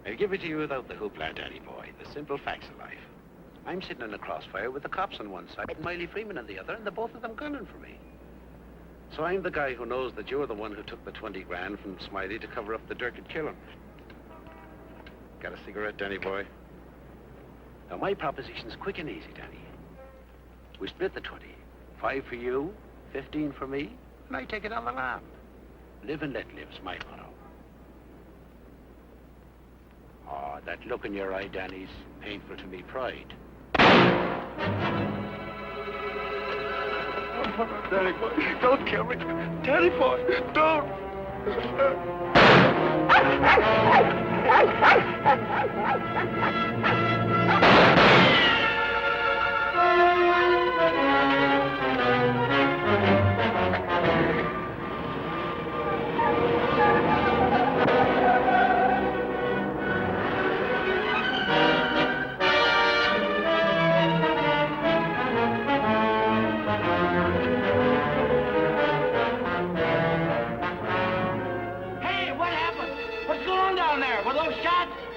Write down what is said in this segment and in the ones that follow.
I'll give it to you without the hoopla, Danny boy. The simple facts of life. I'm sitting in a crossfire with the cops on one side and Miley Freeman on the other, and the both of them gunning for me. So I'm the guy who knows that you're the one who took the 20 grand from Smiley to cover up the dirt and kill him. Got a cigarette, Danny boy? Now, my proposition's quick and easy, Danny. We split the 20. 5 for you, 15 for me, and I take it on the lam. Live and let live's my motto. Oh, that look in your eye, Danny's painful to me pride. Oh, Danny boy, don't kill me. Danny boy, don't.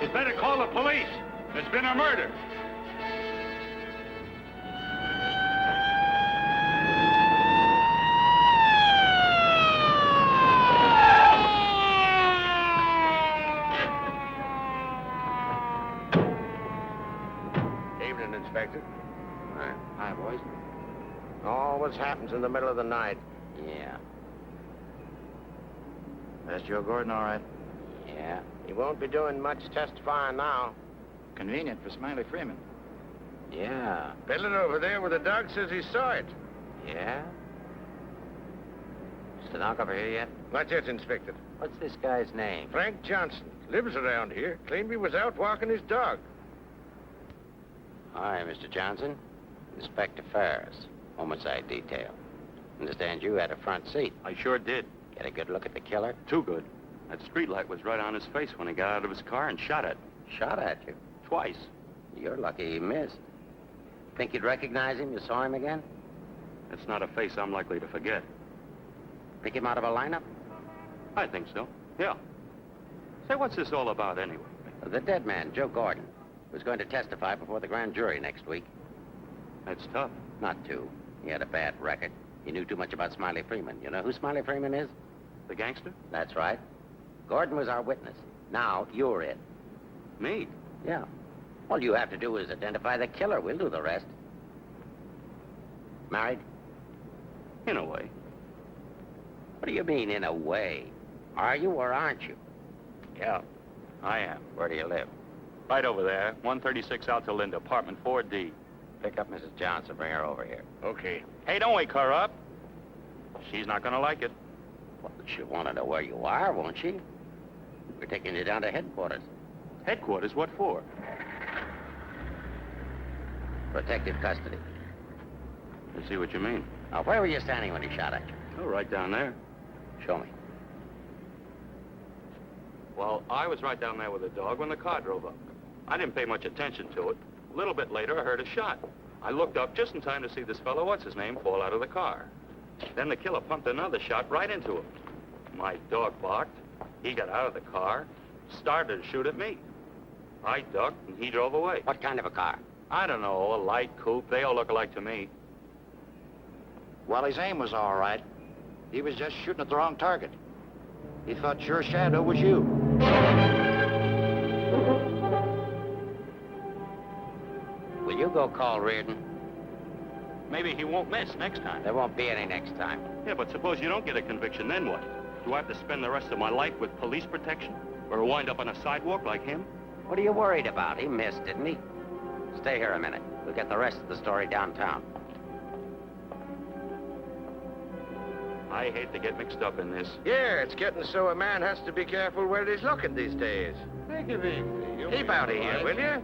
You'd better call the police. There's been a murder. Evening, Inspector. Hi, boys. Always happens in the middle of the night. Yeah. That's Joe Gordon, all right? Yeah. He won't be doing much testifying now. Convenient for Smiley Freeman. Yeah. Peddling over there where the dog says he saw it. Yeah? Stenographer here yet? Not yet, Inspector. What's this guy's name? Frank Johnson. Lives around here. Claimed he was out walking his dog. Hi, Mr. Johnson. Inspector Ferris, homicide detail. Understand you had a front seat. I sure did. Get a good look at the killer? Too good. That streetlight was right on his face when he got out of his car and shot at. Shot at you? Twice. You're lucky he missed. Think you'd recognize him? You saw him again? That's not a face I'm likely to forget. Pick him out of a lineup? I think so. Yeah. Say, what's this all about anyway? The dead man, Joe Gordon, was going to testify before the grand jury next week. That's tough. Not too. He had a bad record. He knew too much about Smiley Freeman. You know who Smiley Freeman is? The gangster? That's right. Gordon was our witness. Now, you're it. Me? Yeah. All you have to do is identify the killer. We'll do the rest. Married? In a way. What do you mean, in a way? Are you or aren't you? Yeah, I am. Where do you live? Right over there, 136 Alta Linda, apartment 4D. Pick up Mrs. Johnson. Bring her over here. Okay. Hey, don't wake her up. She's not gonna like it. Well, she'll want to know where you are, won't she? We're taking you down to headquarters. Headquarters? What for? Protective custody. I see what you mean. Now, where were you standing when he shot at you? Oh, right down there. Show me. Well, I was right down there with the dog when the car drove up. I didn't pay much attention to it. A little bit later, I heard a shot. I looked up just in time to see this fellow, what's-his-name, fall out of the car. Then the killer pumped another shot right into him. My dog barked. He got out of the car, started to shoot at me. I ducked, and he drove away. What kind of a car? I don't know, a light coupe. They all look alike to me. Well, his aim was all right. He was just shooting at the wrong target. He thought your shadow was you. Will you go call Reardon? Maybe he won't miss next time. There won't be any next time. Yeah, but suppose you don't get a conviction, then what? Do I have to spend the rest of my life with police protection? Or wind up on a sidewalk like him? What are you worried about? He missed, didn't he? Stay here a minute. We'll get the rest of the story downtown. I hate to get mixed up in this. Yeah, it's getting so a man has to be careful where he's looking these days. Take it easy. Keep out of here, will you?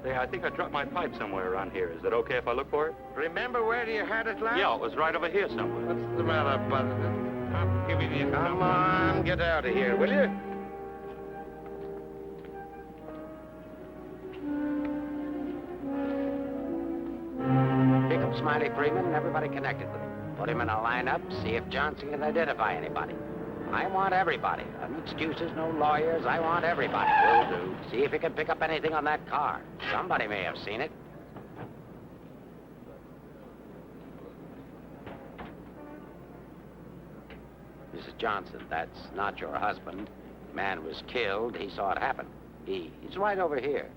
Say, I think I dropped my pipe somewhere around here. Is it okay if I look for it? Remember where you had it last? Yeah, it was right over here somewhere. What's the matter, Buzz? Give me the... Come on, get out of here, will you? Pick up Smiley Freeman and everybody connected with him. Put him in a lineup, see if Johnson can identify anybody. I want everybody. No excuses, no lawyers. I want everybody. Will do. See if you can pick up anything on that car. Somebody may have seen it. Mrs. Johnson, that's not your husband. The man was killed. He saw it happen. He's right over here.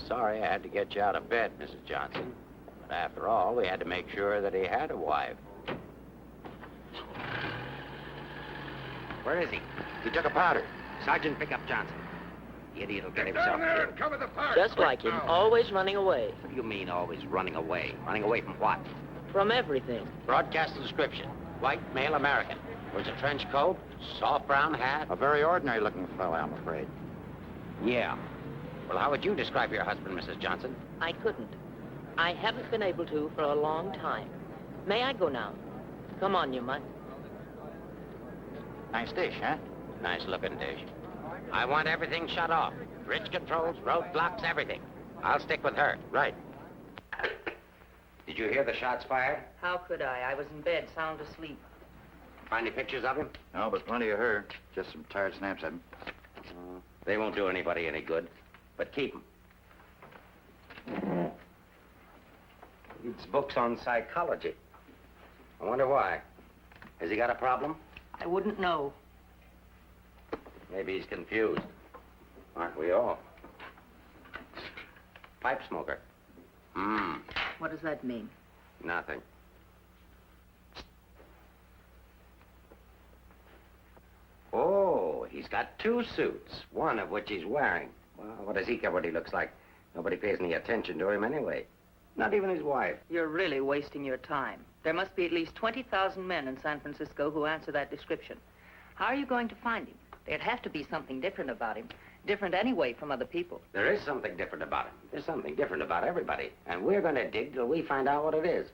Sorry I had to get you out of bed, Mrs. Johnson. But after all, we had to make sure that he had a wife. Where is he? He took a powder. Sergeant, pick up Johnson. The idiot will get Get himself down there killed. and cover the park. Just quick like him, now. always running away. What do you mean always running away? Running away from what? From everything. Broadcast description. White, male American. Wears a trench coat, soft brown hat. A very ordinary-looking fellow, I'm afraid. Yeah. Well, how would you describe your husband, Mrs. Johnson? I couldn't. I haven't been able to for a long time. May I go now? Come on, you mutt. Nice dish, huh? Nice looking dish. I want everything shut off. Bridge controls, roadblocks, everything. I'll stick with her. Right. Did you hear the shots fired? How could I? I was in bed, sound asleep. Find any pictures of him? No, but plenty of her. Just some tired snaps of him. They won't do anybody any good. But keep them. Reads books on psychology. I wonder why. Has he got a problem? I wouldn't know. Maybe he's confused. Aren't we all? Pipe smoker. What does that mean? Nothing. Oh, he's got 2 suits, one of which he's wearing. Well, what does he care what he looks like? Nobody pays any attention to him anyway. Not even his wife. You're really wasting your time. There must be at least 20,000 men in San Francisco who answer that description. How are you going to find him? There'd have to be something different about him. Different anyway from other people. There is something different about him. There's something different about everybody. And we're going to dig till we find out what it is.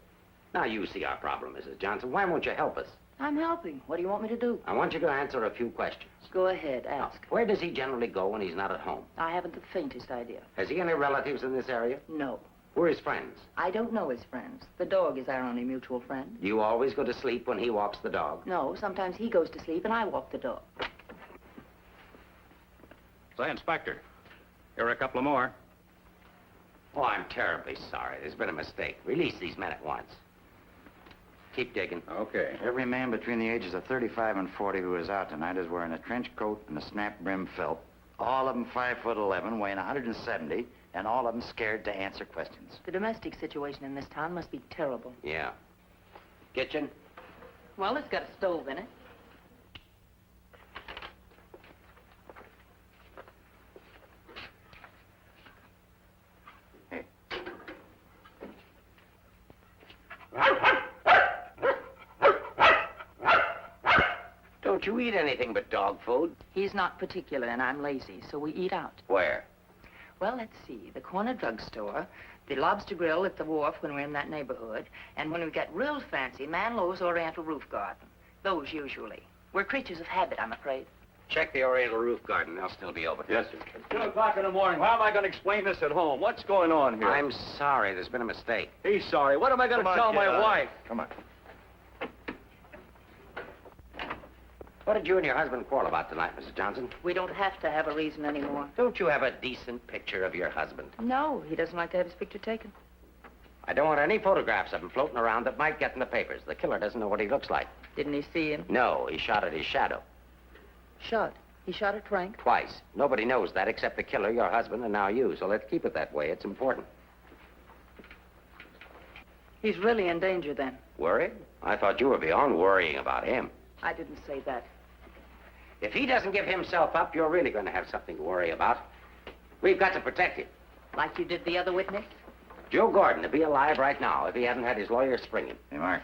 Now, you see our problem, Mrs. Johnson. Why won't you help us? I'm helping. What do you want me to do? I want you to answer a few questions. Go ahead, ask. Where does he generally go when he's not at home? I haven't the faintest idea. Has he any relatives in this area? No. Who are his friends? I don't know his friends. The dog is our only mutual friend. Do you always go to sleep when he walks the dog? No, sometimes he goes to sleep and I walk the dog. Say, Inspector, here are a couple of more. Oh, I'm terribly sorry. There's been a mistake. Release these men at once. Keep digging. Okay. Every man between the ages of 35 and 40 who is out tonight is wearing a trench coat and a snap-brim felt. All of them 5'11", weighing 170, and all of them scared to answer questions. The domestic situation in this town must be terrible. Yeah. Kitchen? Well, it's got a stove in it. Hey, Don't you eat anything but dog food? He's not particular and I'm lazy, so we eat out. Where? Well, let's see. The corner drugstore, the lobster grill at the wharf when we're in that neighborhood, and when we get real fancy, Manlow's Oriental Roof Garden. Those usually. We're creatures of habit, I'm afraid. Check the Oriental Roof Garden. They'll still be open. Yes, sir. It's 2 o'clock in the morning. How am I going to explain this at home? What's going on here? I'm sorry. There's been a mistake. He's sorry. What am I going to tell my wife? come on. What did you and your husband quarrel about tonight, Mrs. Johnson? We don't have to have a reason anymore. Don't you have a decent picture of your husband? No, he doesn't like to have his picture taken. I don't want any photographs of him floating around that might get in the papers. The killer doesn't know what he looks like. Didn't he see him? No, he shot at his shadow. Shot. He shot at Frank? Twice. Nobody knows that except the killer, your husband, and now you. So let's keep it that way. It's important. He's really in danger then. Worried? I thought you were beyond worrying about him. I didn't say that. If he doesn't give himself up, you're really going to have something to worry about. We've got to protect him. Like you did the other witness? Joe Gordon would be alive right now if he hadn't had his lawyer spring him. Hey, Mark,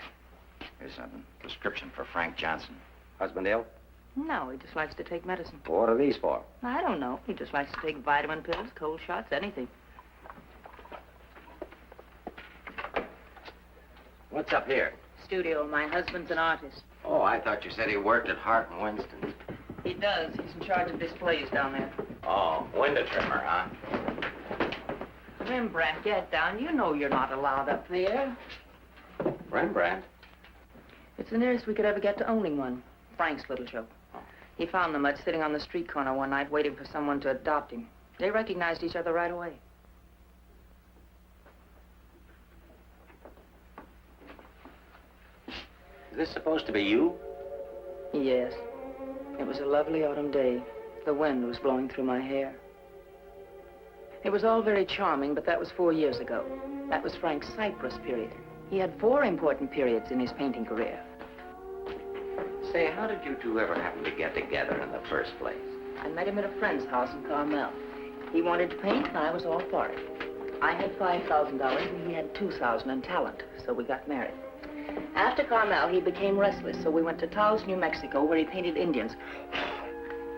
here's something. Prescription for Frank Johnson. Husband ill? No, he just likes to take medicine. What are these for? I don't know. He just likes to take vitamin pills, cold shots, anything. What's up here? Studio. My husband's an artist. Oh, I thought you said he worked at Hart and Winston. He does. He's in charge of displays down there. Oh, window trimmer, huh? Rembrandt, get down. You know you're not allowed up there. Rembrandt? It's the nearest we could ever get to owning one. Frank's little joke. He found the mutt sitting on the street corner one night waiting for someone to adopt him. They recognized each other right away. Is this supposed to be you? Yes. It was a lovely autumn day. The wind was blowing through my hair. It was all very charming, but that was 4 years ago. That was Frank's Cyprus period. He had 4 important periods in his painting career. Say, how did you two ever happen to get together in the first place? I met him at a friend's house in Carmel. He wanted to paint, and I was all for it. I had $5,000, and he had $2,000 in talent, so we got married. After Carmel, he became restless, so we went to Taos, New Mexico, where he painted Indians.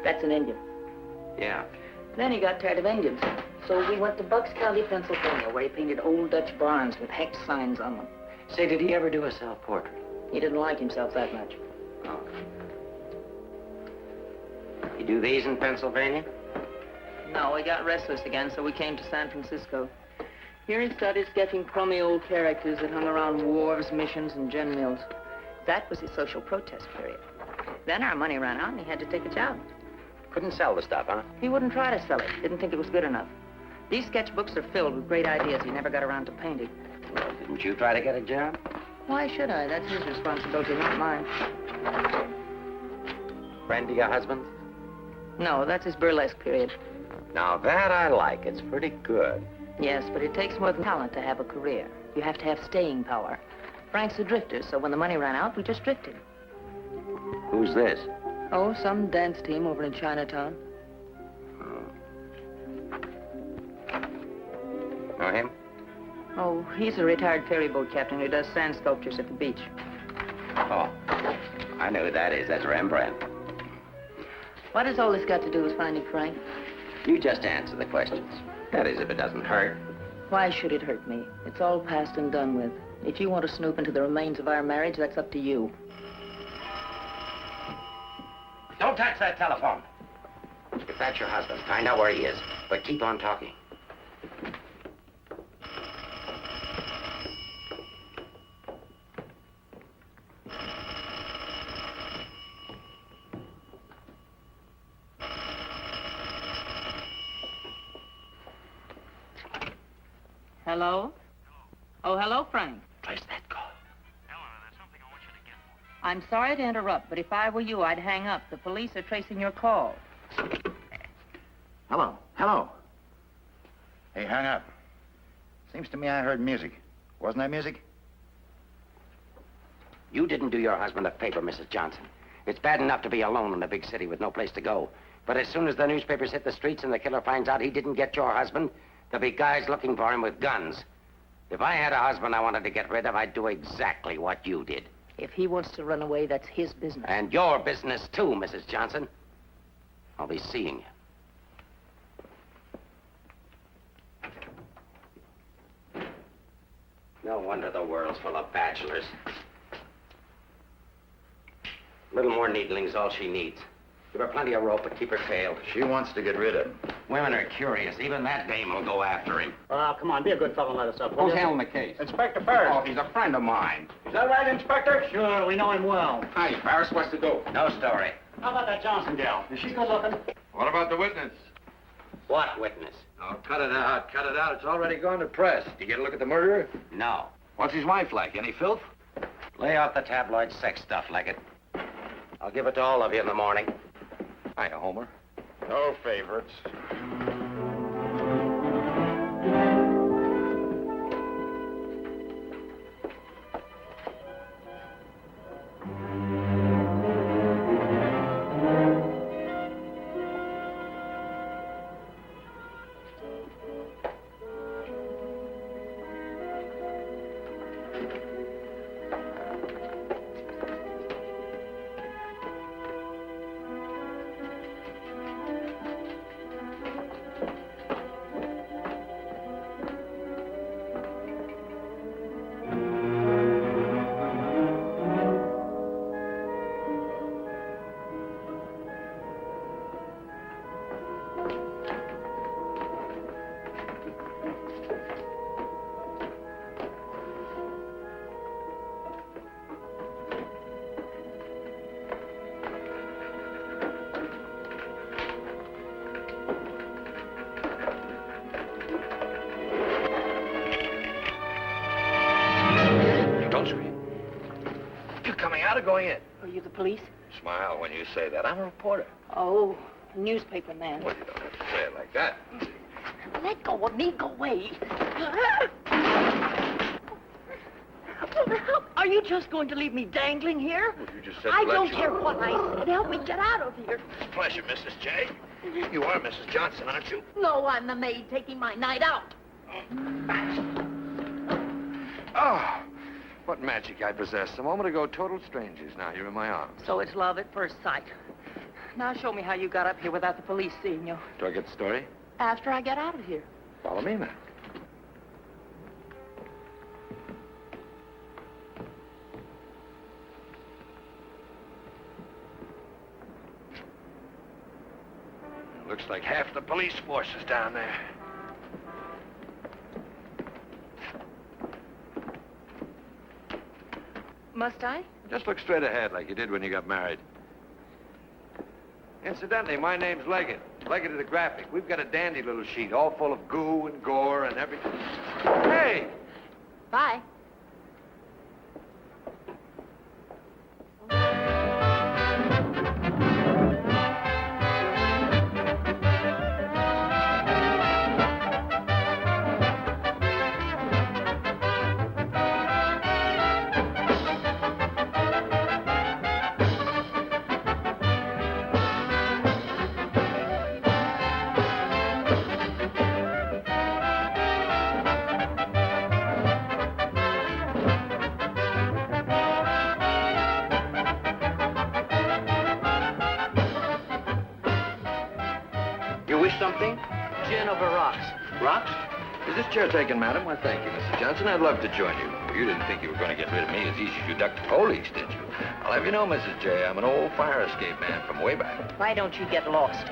That's an Indian. Yeah. Then he got tired of Indians, so we went to Bucks County, Pennsylvania, where he painted old Dutch barns with hex signs on them. Say, did he ever do a self-portrait? He didn't like himself that much. Oh. You do these in Pennsylvania? No, he got restless again, so we came to San Francisco. Here he started sketching crummy old characters that hung around wharves, missions, and gin mills. That was his social protest period. Then our money ran out, and he had to take a job. Couldn't sell the stuff, huh? He wouldn't try to sell it. Didn't think it was good enough. These sketchbooks are filled with great ideas he never got around to painting. Well, didn't you try to get a job? Why should I? That's his responsibility, not mine. Friend of your husband? No, that's his burlesque period. Now, that I like. It's pretty good. Yes, but it takes more than talent to have a career. You have to have staying power. Frank's a drifter, so when the money ran out, we just drifted. Who's this? Oh, some dance team over in Chinatown. Know him? Oh, he's a retired ferry boat captain who does sand sculptures at the beach. Oh, I know who that is. That's Rembrandt. What has all this got to do with finding Frank? You just answer the questions. That is, if it doesn't hurt. Why should it hurt me? It's all past and done with. If you want to snoop into the remains of our marriage, that's up to you. Don't touch that telephone. If that's your husband, find out where he is. But keep on talking. Hello? Oh, hello, Frank. Trace that call. Eleanor, there's something I want you to get for me. I'm sorry to interrupt, but if I were you, I'd hang up. The police are tracing your call. Hello. Hello. Hey, hang up. Seems to me I heard music. Wasn't that music? You didn't do your husband a favor, Mrs. Johnson. It's bad enough to be alone in a big city with no place to go. But as soon as the newspapers hit the streets and the killer finds out he didn't get your husband, there'll be guys looking for him with guns. If I had a husband I wanted to get rid of, I'd do exactly what you did. If he wants to run away, that's his business. And your business, too, Mrs. Johnson. I'll be seeing you. No wonder the world's full of bachelors. A little more needling's all she needs. Give her plenty of rope, but keep her tailed. She wants to get rid of him. Women are curious. Even that dame will go after him. Well, come on, be a good fellow and let us up. will Who's you? handling the case? Inspector Ferris. Oh, he's a friend of mine. Is that right, Inspector? Sure, we know him well. Hi, Ferris. What's the dope? No story. How about that Johnson gal? Is she good looking? What about the witness? What witness? Oh, cut it out. Cut it out. It's already gone to press. Did you get a look at the murderer? No. What's his wife like? Any filth? Lay off the tabloid sex stuff, Leggett. I'll give it to all of you in the morning. Hiya, Homer. No favorites. going in? Are you the police? Smile when you say that. I'm a reporter. Oh, newspaperman. Well, you don't have to say it like that. Let go of me. Go away. Are you just going to leave me dangling here? Well, you just said I to let don't you- care what I said. Help me get out of here. Pleasure, Mrs. J. You are Mrs. Johnson, aren't you? No, I'm the maid taking my night out. Oh, what magic I possess. A moment ago, total strangers. Now you're in my arms. So it's love at first sight. Now show me how you got up here without the police seeing you. Do I get the story? After I get out of here. Follow me, then. Looks like half the police force is down there. Must I? Just look straight ahead like you did when you got married. Incidentally, my name's Leggett. Leggett of the Graphic. We've got a dandy little sheet, all full of goo and gore and everything. Hey! Bye. You wish something? Gin over rocks. Rocks? Is this chair taken, madam? Why, thank you, Mrs. Johnson. I'd love to join you. You didn't think you were going to get rid of me as easy as you ducked the police, did you? I'll have you know, Mrs. J, I'm an old fire escape man from way back. Why don't you get lost?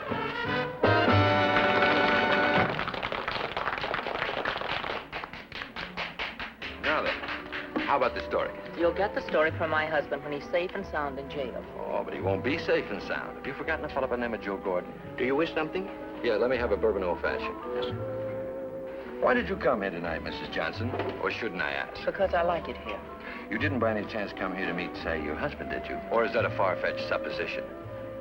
Now then, how about the story? You'll get the story from my husband when he's safe and sound in jail. Oh, but he won't be safe and sound. Have you forgotten a fellow by the name of Joe Gordon? Do you wish something? Yeah, let me have a bourbon old-fashioned. Why did you come here tonight, Mrs. Johnson? Or shouldn't I ask? Because I like it here. You didn't by any chance come here to meet, say, your husband, did you? Or is that a far-fetched supposition?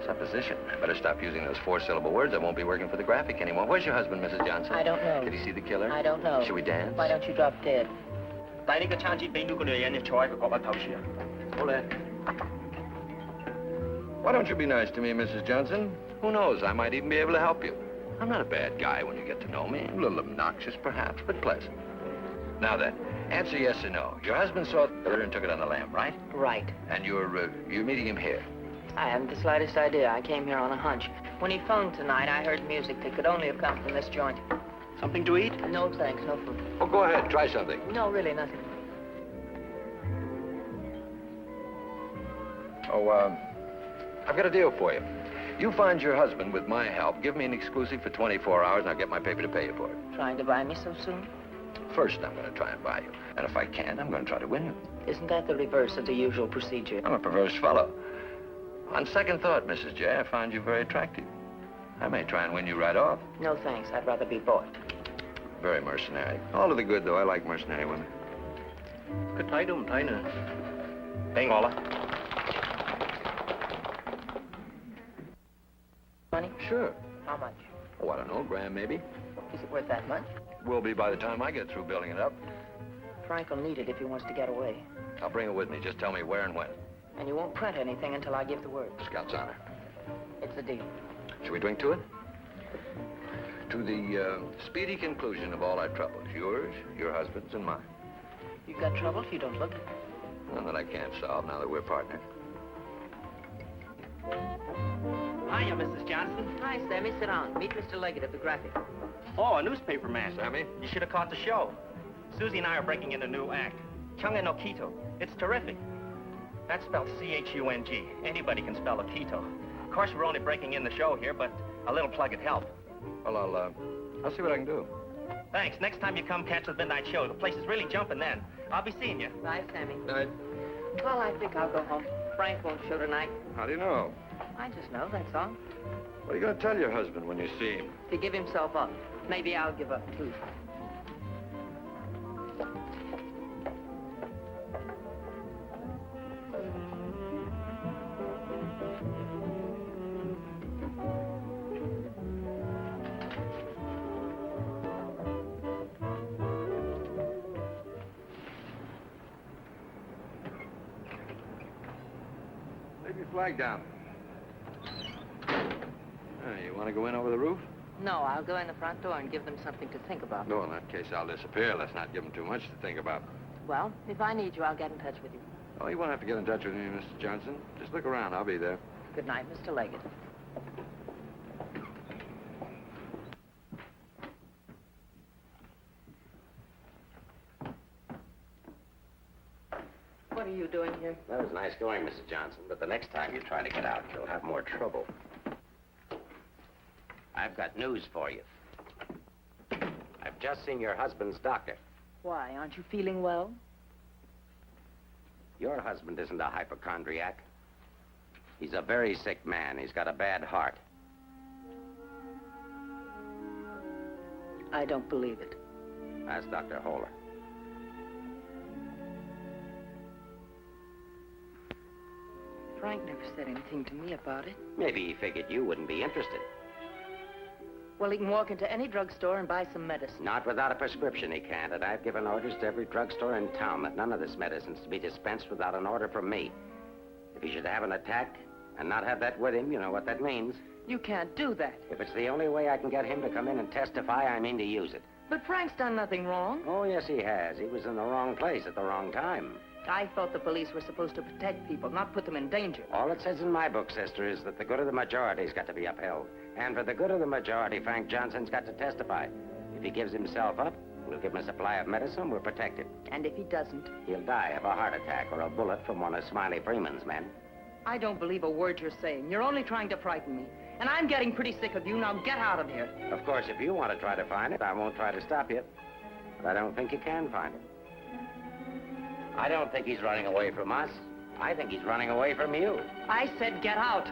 Supposition? I better stop using those four-syllable words. I won't be working for the Graphic anymore. Where's your husband, Mrs. Johnson? I don't know. Did he see the killer? I don't know. Should we dance? Why don't you drop dead? 帶呢個餐紙俾呢個女人，你坐喺佢角落頭處啊！好咧。 Why don't you be nice to me, Mrs. Johnson? Who knows? I might even be able to help you. I'm not a bad guy when you get to know me. A little obnoxious, perhaps, but pleasant. Now then, answer yes or no. Your husband saw the killer and took it on the lam, right? Right. And you're meeting him here. I haven't the slightest idea. I came here on a hunch. When he phoned tonight, I heard music that could only have come from this joint. Something to eat? No, thanks. No food. Oh, go ahead. Try something. No, really, nothing. Oh, I've got a deal for you. You find your husband with my help, give me an exclusive for 24 hours, and I'll get my paper to pay you for it. Trying to buy me so soon? First, I'm going to try and buy you. And if I can, I'm going to try to win you. Isn't that the reverse of the usual procedure? I'm a perverse fellow. On second thought, Mrs. J, I find you very attractive. I may try and win you right off. No, thanks. I'd rather be bought. Very mercenary. All to the good, though. I like mercenary women. 佢睇都唔睇呢？俾我啦。 Money? Sure. How much? Oh, I don't know, grand maybe. Is it worth that much? Will be by the time I get through building it up. Frank will need it if he wants to get away. I'll bring it with me. Just tell me where and when. And you won't print anything until I give the word. Scout's honor. It's a deal. Should we drink to it? To the speedy conclusion of all our troubles. Yours, your husband's, and mine. You've got trouble if you don't look it. None that I can't solve now that we're partners. Hiya, Mrs. Johnson. Hi, Sammy. Sit down. Meet Mr. Leggett of the Graphic. Oh, a newspaper man. Sammy? You should have caught the show. Susie and I are breaking in a new act. Chunga no Quito. It's terrific. That's spelled C-H-U-N-G. Anybody can spell a Quito. Of course, we're only breaking in the show here, but a little plug would help. Well, I'll see what I can do. Thanks. Next time you come catch the midnight show, the place is really jumping then. I'll be seeing you. Bye, Sammy. Night. Well, I think I'll go home. Frank won't show tonight. How do you know? I just know, that's all. What are you going to tell your husband when you see him? To give himself up. Maybe I'll give up, too. flag down. You want to go in over the roof? No, I'll go in the front door and give them something to think about. No, in that case, I'll disappear. Let's not give them too much to think about. Well, if I need you, I'll get in touch with you. Oh, you won't have to get in touch with me, Mr. Johnson. Just look around. I'll be there. Good night, Mr. Leggett. What are you doing here? That was nice going, Mrs. Johnson, but the next time you try to get out, you'll have more trouble. I've got news for you. I've just seen your husband's doctor. Why, aren't you feeling well? Your husband isn't a hypochondriac. He's a very sick man. He's got a bad heart. I don't believe it. Ask Dr. Holler. Frank never said anything to me about it. Maybe he figured you wouldn't be interested. Well, he can walk into any drugstore and buy some medicine. Not without a prescription, he can't. And I've given orders to every drugstore in town that none of this medicine's to be dispensed without an order from me. If he should have an attack and not have that with him, you know what that means. You can't do that. If it's the only way I can get him to come in and testify, I mean to use it. But Frank's done nothing wrong. Oh, yes, he has. He was in the wrong place at the wrong time. I thought the police were supposed to protect people, not put them in danger. All it says in my book, sister, is that the good of the majority's got to be upheld. And for the good of the majority, Frank Johnson's got to testify. If he gives himself up, we'll give him a supply of medicine, we'll protect him. And if he doesn't? He'll die of a heart attack or a bullet from one of Smiley Freeman's men. I don't believe a word you're saying. You're only trying to frighten me. And I'm getting pretty sick of you. Now get out of here. Of course, if you want to try to find it, I won't try to stop you. But I don't think you can find it. I don't think he's running away from us. I think he's running away from you. I said get out.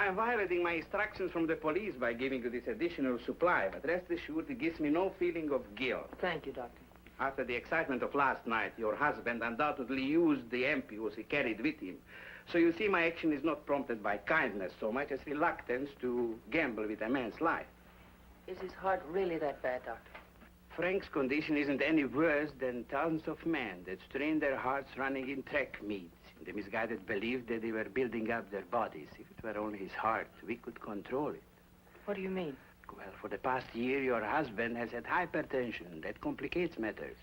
I am violating my instructions from the police by giving you this additional supply, but rest assured it gives me no feeling of guilt. Thank you, Doctor. After the excitement of last night, your husband undoubtedly used the ampules he carried with him. So you see, my action is not prompted by kindness so much as reluctance to gamble with a man's life. Is his heart really that bad, Doctor? Frank's condition isn't any worse than thousands of men that strain their hearts running in track meets in the misguided belief that they were building up their bodies. If it were only his heart, we could control it. What do you mean? Well, for the past year, your husband has had hypertension. That complicates matters.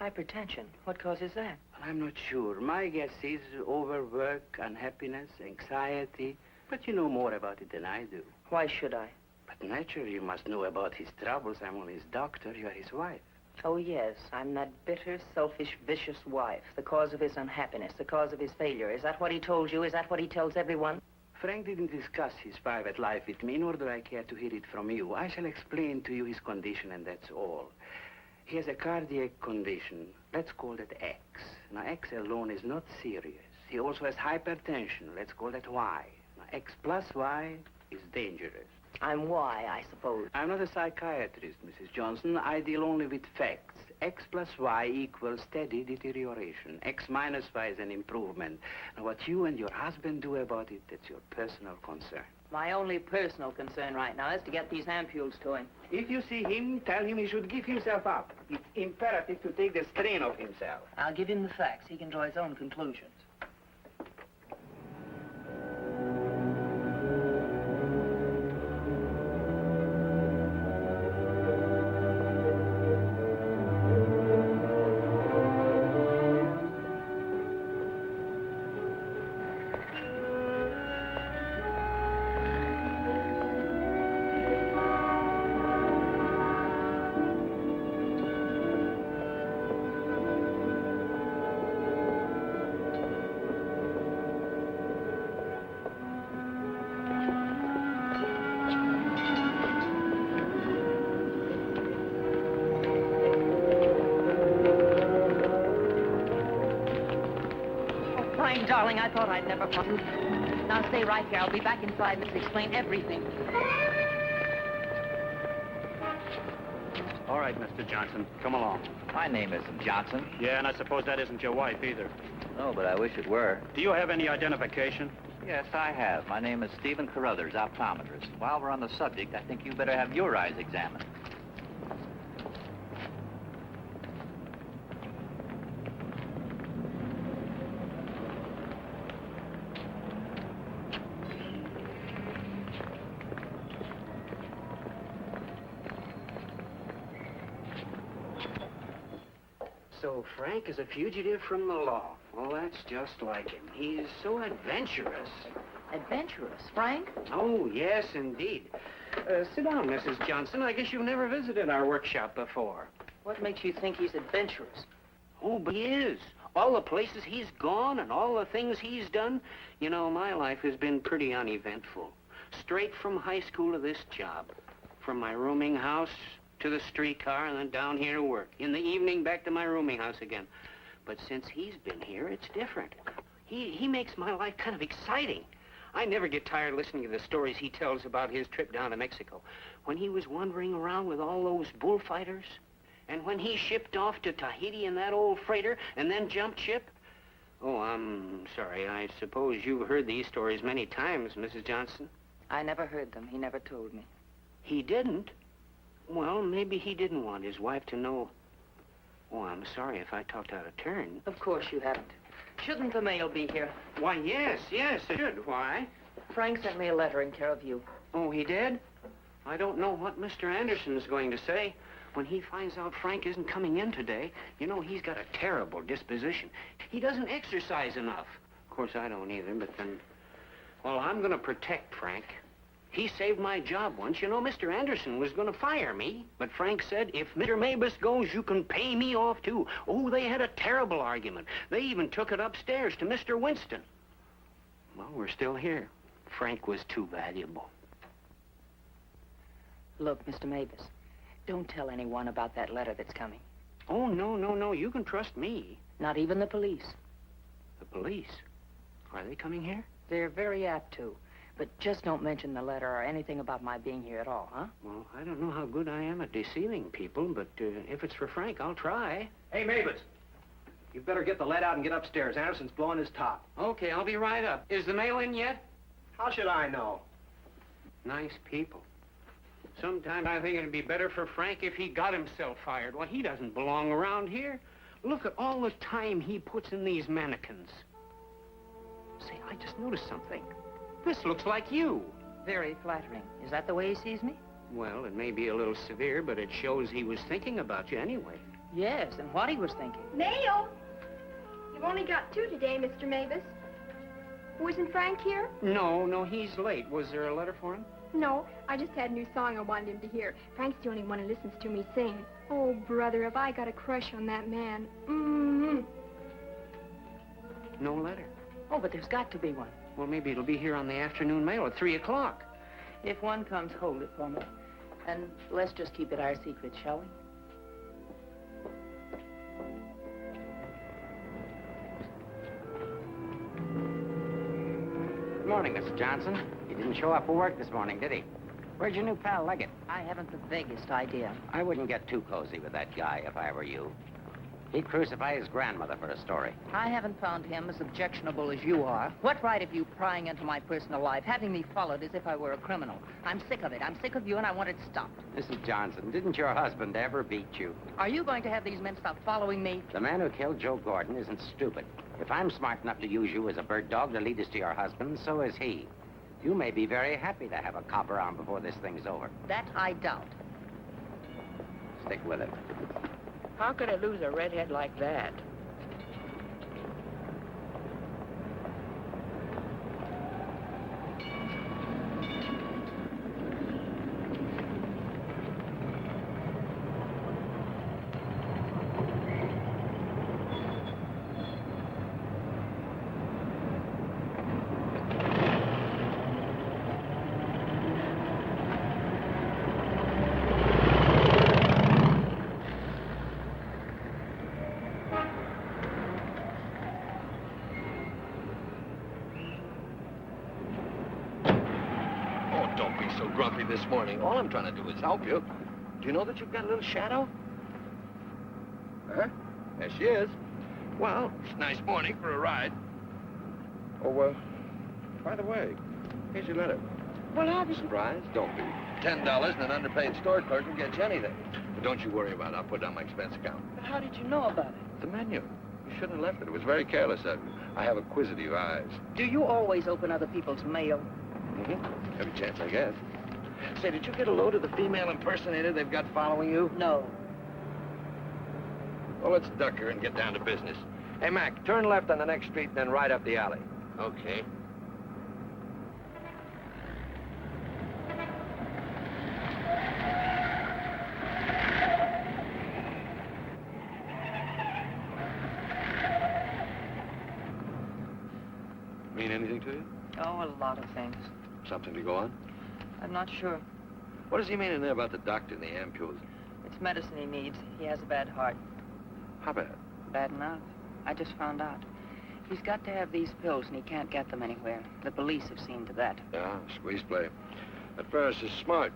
Hypertension? What causes that? Well, I'm not sure. My guess is overwork, unhappiness, anxiety. But you know more about it than I do. Why should I? But naturally, you must know about his troubles. I'm only his doctor. You are his wife. Oh, yes. I'm that bitter, selfish, vicious wife. The cause of his unhappiness, the cause of his failure. Is that what he told you? Is that what he tells everyone? Frank didn't discuss his private life with me, nor do I care to hear it from you. I shall explain to you his condition, and that's all. He has a cardiac condition. Let's call that X. Now, X alone is not serious. He also has hypertension. Let's call that Y. Now, X plus Y is dangerous. I'm Y, I suppose. I'm not a psychiatrist, Mrs. Johnson. I deal only with facts. X plus Y equals steady deterioration. X minus Y is an improvement. Now, what you and your husband do about it, that's your personal concern. My only personal concern right now is to get these ampules to him. If you see him, tell him he should give himself up. It's imperative to take the strain off himself. I'll give him the facts. He can draw his own conclusions. Frank, darling, I thought I'd never find you. Now stay right here. I'll be back in 5 minutes to explain everything. All right, Mr. Johnson, come along. My name isn't Johnson. Yeah, and I suppose that isn't your wife either. No, but I wish it were. Do you have any identification? Yes, I have. My name is Stephen Carruthers, optometrist. While we're on the subject, I think you better have your eyes examined. So Frank is a fugitive from the law. Well, that's just like him. He's so adventurous. Adventurous, Frank? Oh, yes, indeed. Sit down, Mrs. Johnson. I guess you've never visited our workshop before. What makes you think he's adventurous? Oh, but he is. All the places he's gone and all the things he's done. You know, my life has been pretty uneventful. Straight from high school to this job. From my rooming house to the streetcar and then down here to work. In the evening, back to my rooming house again. But since he's been here, it's different. He makes my life kind of exciting. I never get tired listening to the stories he tells about his trip down to Mexico. When he was wandering around with all those bullfighters. And when he shipped off to Tahiti in that old freighter and then jumped ship. Oh, I'm sorry. I suppose you've heard these stories many times, Mrs. Johnson. I never heard them. He never told me. He didn't? Well, maybe he didn't want his wife to know. Oh, I'm sorry if I talked out of turn. Of course you haven't. Shouldn't the mail be here? Why, yes, it should. Why? Frank sent me a letter in care of you. Oh, he did? I don't know what Mr. Anderson's going to say. When he finds out Frank isn't coming in today, you know, he's got a terrible disposition. He doesn't exercise enough. Of course, I don't either, but then... Well, I'm going to protect Frank. He saved my job once. You know, Mr. Anderson was going to fire me. But Frank said, if Mr. Maibus goes, you can pay me off, too. Oh, they had a terrible argument. They even took it upstairs to Mr. Winston. Well, we're still here. Frank was too valuable. Look, Mr. Maibus, don't tell anyone about that letter that's coming. Oh, no. You can trust me. Not even the police. The police? Are they coming here? They're very apt to. But just don't mention the letter or anything about my being here at all, huh? Well, I don't know how good I am at deceiving people, but if it's for Frank, I'll try. Hey, Maibus, you better get the lead out and get upstairs. Anderson's blowing his top. Okay, I'll be right up. Is the mail in yet? How should I know? Nice people. Sometimes I think it'd be better for Frank if he got himself fired. Well, he doesn't belong around here. Look at all the time he puts in these mannequins. Say, I just noticed something. This looks like you. Very flattering. Is that the way he sees me? Well, it may be a little severe, but it shows he was thinking about you anyway. Yes, and what he was thinking. Mail? You've only got 2 today, Mr. Maibus. Wasn't Frank here? No, he's late. Was there a letter for him? No, I just had a new song I wanted him to hear. Frank's the only one who listens to me sing. Oh, brother, have I got a crush on that man. Mm-hmm. No letter. Oh, but there's got to be one. Well, maybe it'll be here on the afternoon mail at 3 o'clock. If one comes, hold it for me. And let's just keep it our secret, shall we? Good morning, Mr. Johnson. He didn't show up for work this morning, did he? Where's your new pal, Leggett? I haven't the vaguest idea. I wouldn't get too cozy with that guy if I were you. He'd crucify his grandmother for a story. I haven't found him as objectionable as you are. What right have you prying into my personal life, having me followed as if I were a criminal? I'm sick of it. I'm sick of you, and I want it stopped. Mrs. Johnson, didn't your husband ever beat you? Are you going to have these men stop following me? The man who killed Joe Gordon isn't stupid. If I'm smart enough to use you as a bird dog to lead us to your husband, so is he. You may be very happy to have a cop around before this thing's over. That I doubt. Stick with it. How could I lose a redhead like that? grumpy this morning. All I'm trying to do is help you. Do you know that you've got a little shadow? Huh? There she is. Well, it's a nice morning for a ride. Oh, by the way, here's your letter. Well, I'll be surprised. Don't be. $10 and an underpaid store clerk will get you anything. But don't you worry about it. I'll put it on my expense account. But how did you know about it? The menu. You shouldn't have left it. It was very careless of you. I have acquisitive eyes. Do you always open other people's mail? Mm-hmm. Every chance I get. Say, did you get a load of the female impersonator they've got following you? No. Well, let's duck her and get down to business. Hey, Mac, turn left on the next street and then right up the alley. Okay. Mean anything to you? Oh, a lot of things. Something to go on? I'm not sure. What does he mean in there about the doctor and the ampules? It's medicine he needs. He has a bad heart. How bad? Bad enough. I just found out. He's got to have these pills, and he can't get them anywhere. The police have seen to that. Yeah, squeeze play. That Ferris is smart.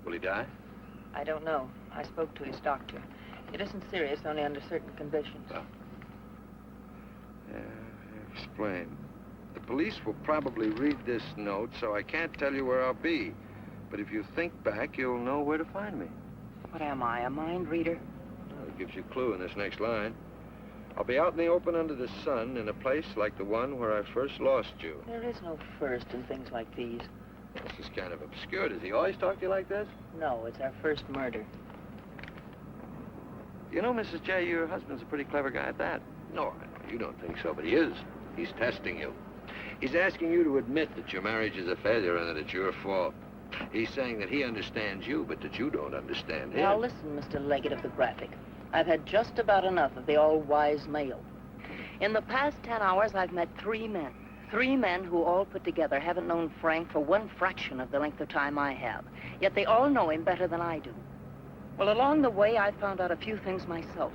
Will he die? I don't know. I spoke to his doctor. It isn't serious, only under certain conditions. Well, explain. The police will probably read this note, so I can't tell you where I'll be. But if you think back, you'll know where to find me. What am I, a mind reader? Well, it gives you a clue in this next line. I'll be out in the open under the sun in a place like the one where I first lost you. There is no first in things like these. This is kind of obscure. Does he always talk to you like this? No, it's our first murder. You know, Mrs. J., your husband's a pretty clever guy at that. No, you don't think so, but he is. He's testing you. He's asking you to admit that your marriage is a failure and that it's your fault. He's saying that he understands you, but that you don't understand him. Now listen, Mr. Leggett of the Graphic. I've had just about enough of the all-wise male. In the past 10 hours, I've met 3 men. 3 men who all put together haven't known Frank for 1 fraction of the length of time I have. Yet they all know him better than I do. Well, along the way, I found out a few things myself.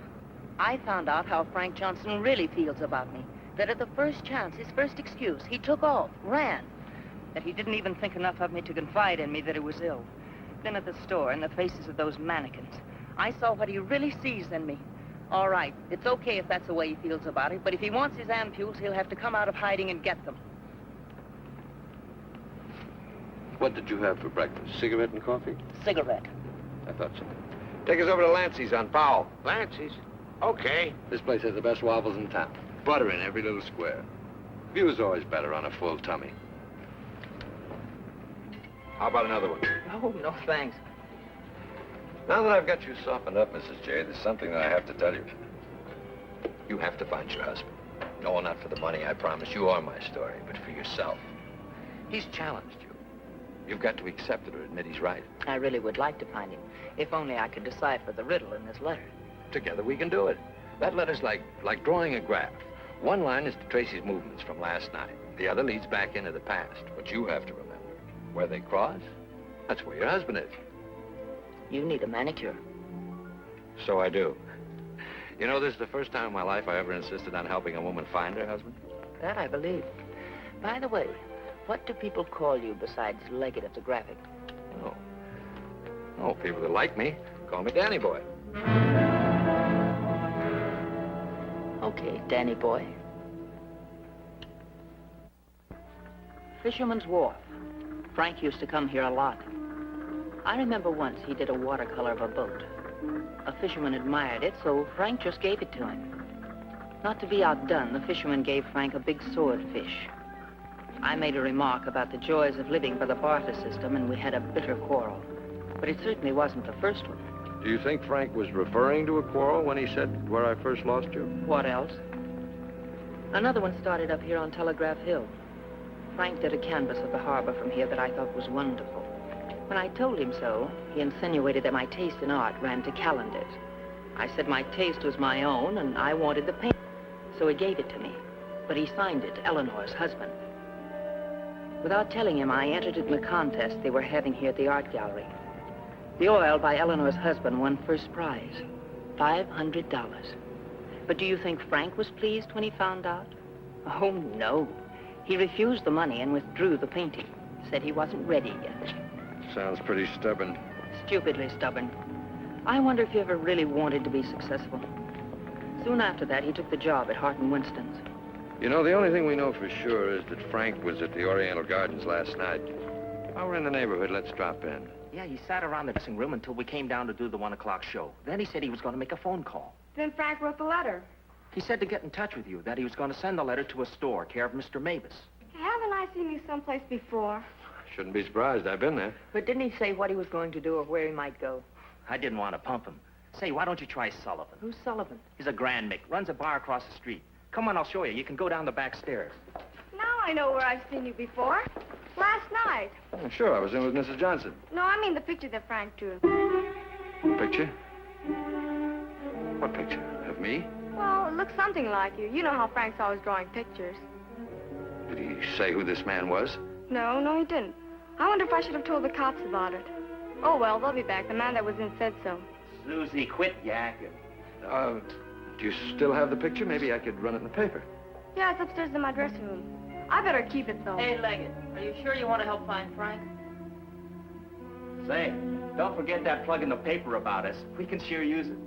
I found out how Frank Johnson really feels about me. That at the first chance, his first excuse, he took off, ran. That he didn't even think enough of me to confide in me that he was ill. Then at the store, in the faces of those mannequins, I saw what he really sees in me. All right, it's okay if that's the way he feels about it, but if he wants his ampules, he'll have to come out of hiding and get them. What did you have for breakfast? Cigarette and coffee? Cigarette. I thought so. Take us over to Lancey's on Powell. Lancey's? Okay. This place has the best waffles in town. Butter in every little square. View's always better on a full tummy. How about another one? Oh, no, thanks. Now that I've got you softened up, Mrs. J., there's something that I have to tell you. You have to find your husband. No, not for the money, I promise you, or my story, but for yourself. He's challenged you. You've got to accept it or admit he's right. I really would like to find him, if only I could decipher the riddle in this letter. Together we can do it. That letter's like drawing a graph. One line is to trace his movements from last night. The other leads back into the past. But you have to remember, where they cross, that's where your husband is. You need a manicure. So I do. You know, this is the first time in my life I ever insisted on helping a woman find her husband. That I believe. By the way, what do people call you besides Leggett of the Graphic? Oh, people that like me call me Danny Boy. Okay, Danny Boy. Fisherman's Wharf. Frank used to come here a lot. I remember once he did a watercolor of a boat. A fisherman admired it, so Frank just gave it to him. Not to be outdone, the fisherman gave Frank a big swordfish. I made a remark about the joys of living by the barter system, and we had a bitter quarrel. But it certainly wasn't the first one. Do you think Frank was referring to a quarrel when he said, where I first lost you? What else? Another one started up here on Telegraph Hill. Frank did a canvas of the harbor from here that I thought was wonderful. When I told him so, he insinuated that my taste in art ran to calendars. I said my taste was my own, and I wanted the paint. So he gave it to me. But he signed it, Eleanor's husband. Without telling him, I entered in the contest they were having here at the art gallery. The oil by Eleanor's husband won first prize, $500. But do you think Frank was pleased when he found out? Oh, no. He refused the money and withdrew the painting. Said he wasn't ready yet. Sounds pretty stubborn. Stupidly stubborn. I wonder if he ever really wanted to be successful. Soon after that, he took the job at Hart and Winston's. You know, the only thing we know for sure is that Frank was at the Oriental Gardens last night. While we're in the neighborhood, let's drop in. Yeah, he sat around the dressing room until we came down to do the 1 o'clock show. Then he said he was going to make a phone call. Then Frank wrote the letter. He said to get in touch with you, that he was going to send the letter to a store, care of Mr. Maibus. Haven't I seen you someplace before? Shouldn't be surprised. I've been there. But didn't he say what he was going to do or where he might go? I didn't want to pump him. Say, why don't you try Sullivan? Who's Sullivan? He's a grand Mick, runs a bar across the street. Come on, I'll show you. You can go down the back stairs. Now I know where I've seen you before. Last night. Oh, sure, I was in with Mrs. Johnson. No, I mean the picture that Frank drew. Picture? What picture? Of me? Well, it looks something like you. You know how Frank's always drawing pictures. Did he say who this man was? No, he didn't. I wonder if I should have told the cops about it. Oh, well, they'll be back. The man that was in said so. Susie, quit yakking. Do you still have the picture? Maybe I could run it in the paper. Yeah, it's upstairs in my dressing room. I better keep it, though. Hey, Leggett, are you sure you want to help find Frank? Say, don't forget that plug in the paper about us. We can sure use it.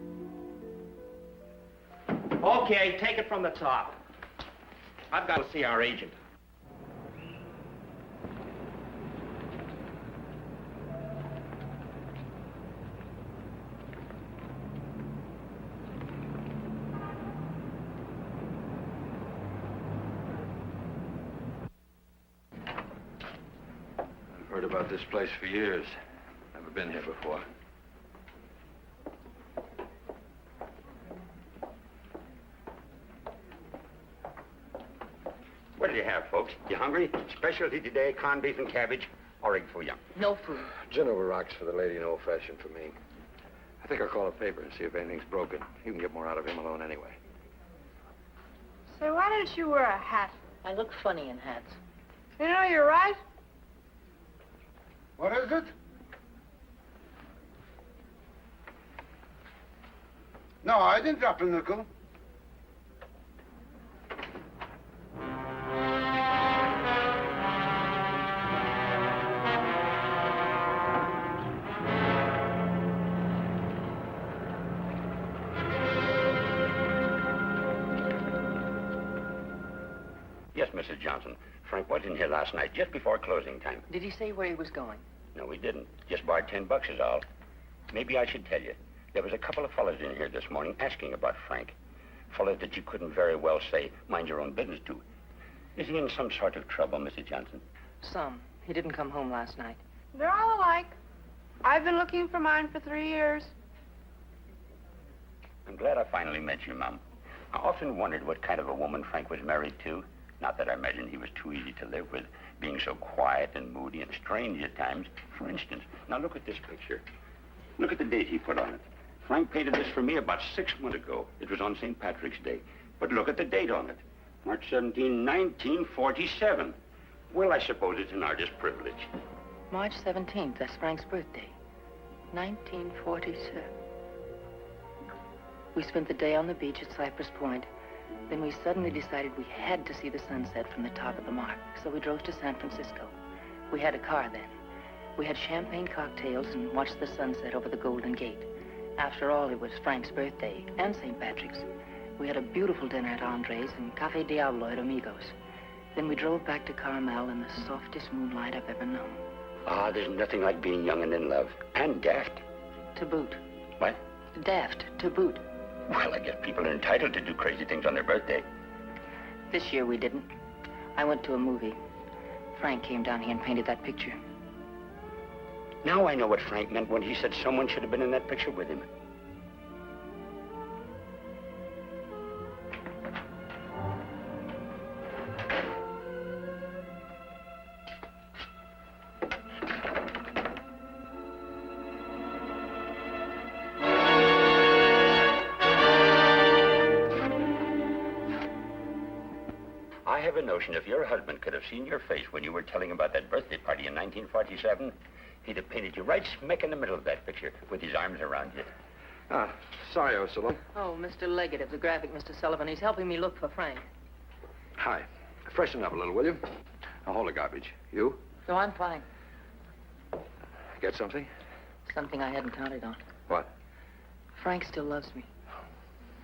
Okay, take it from the top. I've got to see our agent. I've heard about this place for years. Never been here before. What do you have, folks? You hungry? Specialty today, corned beef and cabbage, or egg foo young. No food. Gin over rocks for the lady and old-fashioned for me. I think I'll call a paper and see if anything's broken. You can get more out of him alone anyway. Say, why didn't you wear a hat? I look funny in hats. You know, you're right. What is it? No, I didn't drop a nickel. Yes, Mrs. Johnson. Frank was in here last night, just before closing time. Did he say where he was going? No, he didn't. Just borrowed $10 is all. Maybe I should tell you. There was a couple of fellas in here this morning asking about Frank. Fellas that you couldn't very well say, mind your own business to. Is he in some sort of trouble, Mrs. Johnson? Some. He didn't come home last night. They're all alike. I've been looking for mine for 3 years. I'm glad I finally met you, Mom. I often wondered what kind of a woman Frank was married to. Not that I imagined he was too easy to live with, being so quiet and moody and strange at times. For instance, now look at this picture. Look at the date he put on it. Frank painted this for me about 6 months ago. It was on St. Patrick's Day. But look at the date on it. March 17, 1947. Well, I suppose it's an artist's privilege. March 17th, that's Frank's birthday. 1947. We spent the day on the beach at Cypress Point. Then we suddenly decided we had to see the sunset from the top of the mark. So we drove to San Francisco. We had a car then. We had champagne cocktails and watched the sunset over the Golden Gate. After all, it was Frank's birthday and St. Patrick's. We had a beautiful dinner at Andre's and Cafe Diablo at Amigos. Then we drove back to Carmel in the softest moonlight I've ever known. Ah, there's nothing like being young and in love. And daft. To boot. What? Daft, to boot. Well, I guess people are entitled to do crazy things on their birthday. This year we didn't. I went to a movie. Frank came down here and painted that picture. Now I know what Frank meant when he said someone should have been in that picture with him. I have a notion if your husband could have seen your face when you were telling about that birthday party in 1947, he'd have painted you right smack in the middle of that picture with his arms around you. Ah, sorry I was so long. Oh, Mr. Leggett of the graphic, Mr. Sullivan. He's helping me look for Frank. Hi. Freshen up a little, will you? Now, hold the garbage. You? No, I'm fine. Get something? Something I hadn't counted on. What? Frank still loves me.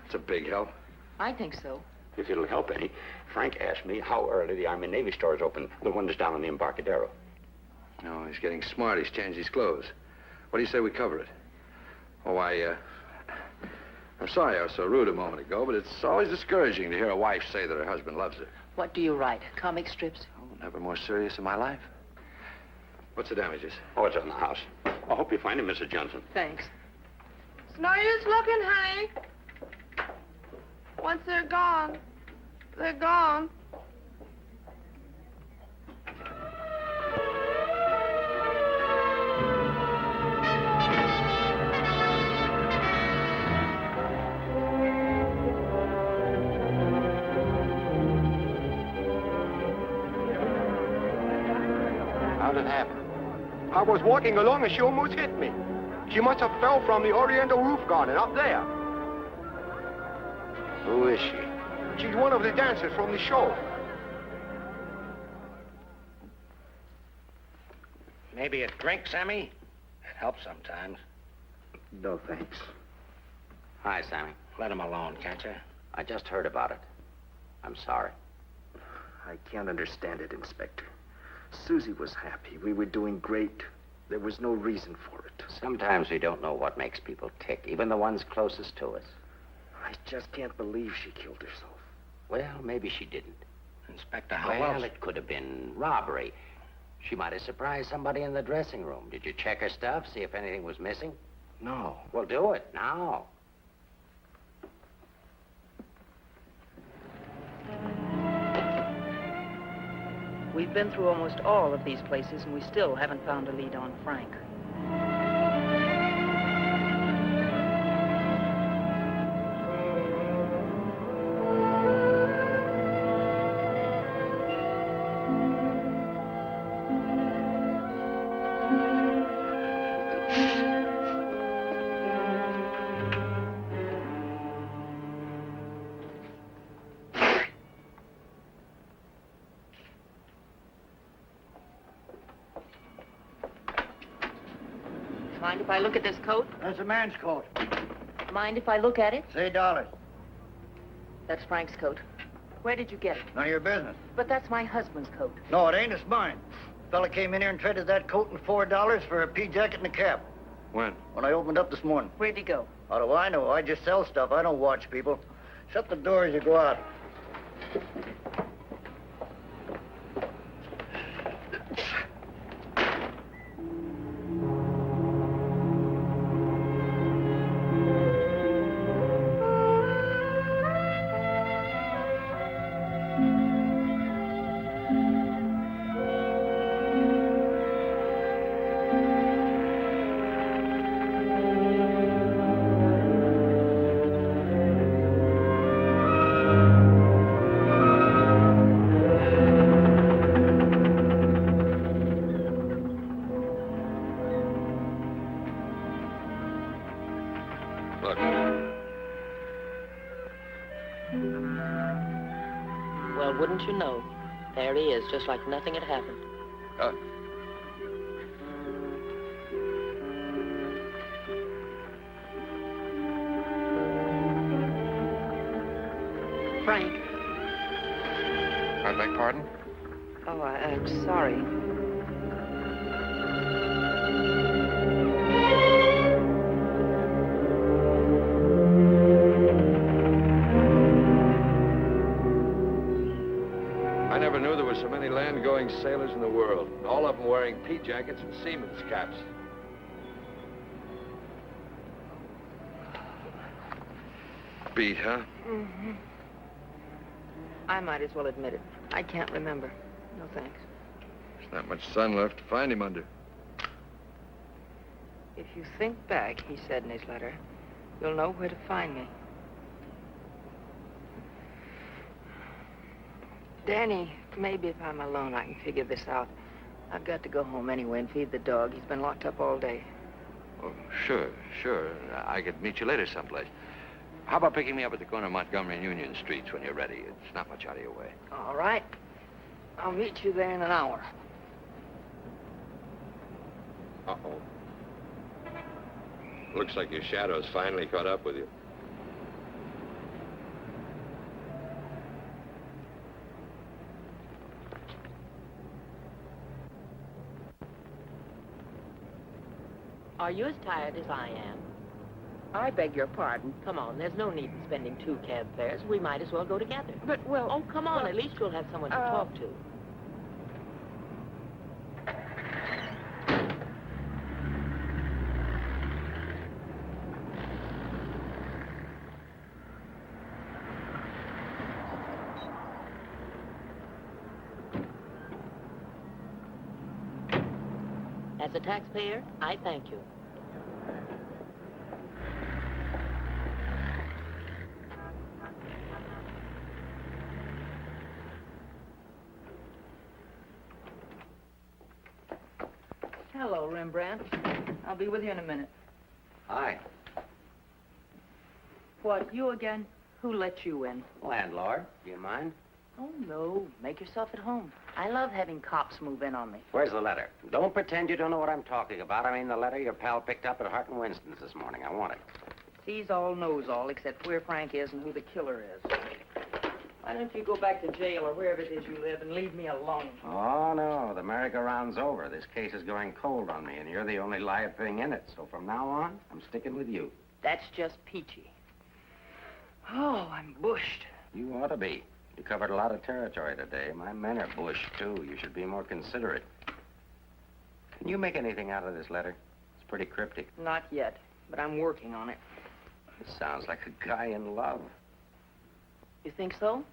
It's a big help. I think so. If it'll help any, Frank asked me how early the Army and Navy stores open, the one that's down on the Embarcadero. No, he's getting smart. He's changed his clothes. What do you say we cover it? Oh, I'm sorry I was so rude a moment ago, but it's always discouraging to hear a wife say that her husband loves her. What do you write? Comic strips? Oh, never more serious in my life. What's the damages? Oh, it's on the house. I hope you find him, Mrs. Johnson. Thanks. It's no use looking, honey. Once they're gone, they're gone. How did it happen? I was walking along and she almost hit me. She must have fell from the Oriental roof garden up there. Who is she? She's one of the dancers from the show. Maybe a drink, Sammy? It helps sometimes. No, thanks. Hi, Sammy. Let him alone, can't you? I just heard about it. I'm sorry. I can't understand it, Inspector. Susie was happy. We were doing great. There was no reason for it. Sometimes we don't know what makes people tick, even the ones closest to us. I just can't believe she killed herself. Well, maybe she didn't. Inspector, how Well, else? it could have been robbery. She might have surprised somebody in the dressing room. Did you check her stuff, see if anything was missing? No. Well, do it now. We've been through almost all of these places, and we still haven't found a lead on Frank. Mind if I look at this coat? That's a man's coat. Mind if I look at it? Say dollars. That's Frank's coat. Where did you get it? None of your business. But that's my husband's coat. No, it ain't. It's mine. Fella came in here and traded that coat and $4 for a pea jacket and a cap. When? When I opened up this morning. Where'd he go? How do I know? I just sell stuff. I don't watch people. Shut the door as you go out. Look. Well, wouldn't you know? There he is, just like nothing had happened. Frank. I beg pardon? Oh, I'm sorry. I never knew there were so many land-going sailors in the world. All of them wearing pea jackets and seamen's caps. Beat, huh? Mm-hmm. I might as well admit it. I can't remember. No thanks. There's not much sun left to find him under. If you think back, he said in his letter, you'll know where to find me. Danny, maybe if I'm alone, I can figure this out. I've got to go home anyway and feed the dog. He's been locked up all day. Oh, sure. I could meet you later someplace. How about picking me up at the corner of Montgomery and Union Streets when you're ready? It's not much out of your way. All right. I'll meet you there in an hour. Uh-oh. Looks like your shadow's finally caught up with you. Are you as tired as I am? I beg your pardon. Come on, there's no need in spending 2 cab fares. We might as well go together. But, well... Oh, come on. At least you'll have someone to talk to. As a taxpayer, I thank you. Hello, Rembrandt. I'll be with you in a minute. Hi. What, you again? Who let you in? Landlord, do you mind? Oh, no. Make yourself at home. I love having cops move in on me. Where's the letter? Don't pretend you don't know what I'm talking about. I mean the letter your pal picked up at Hart and Winston's this morning. I want it. Sees all, knows all, except where Frank is and who the killer is. Why don't you go back to jail or wherever it is you live and leave me alone? Oh, no. The merry-go-round's over. This case is going cold on me, and you're the only live thing in it. So from now on, I'm sticking with you. That's just peachy. Oh, I'm bushed. You ought to be. You covered a lot of territory today. My men are bushed, too. You should be more considerate. Can you make anything out of this letter? It's pretty cryptic. Not yet, but I'm working on it. It sounds like a guy in love. You think so?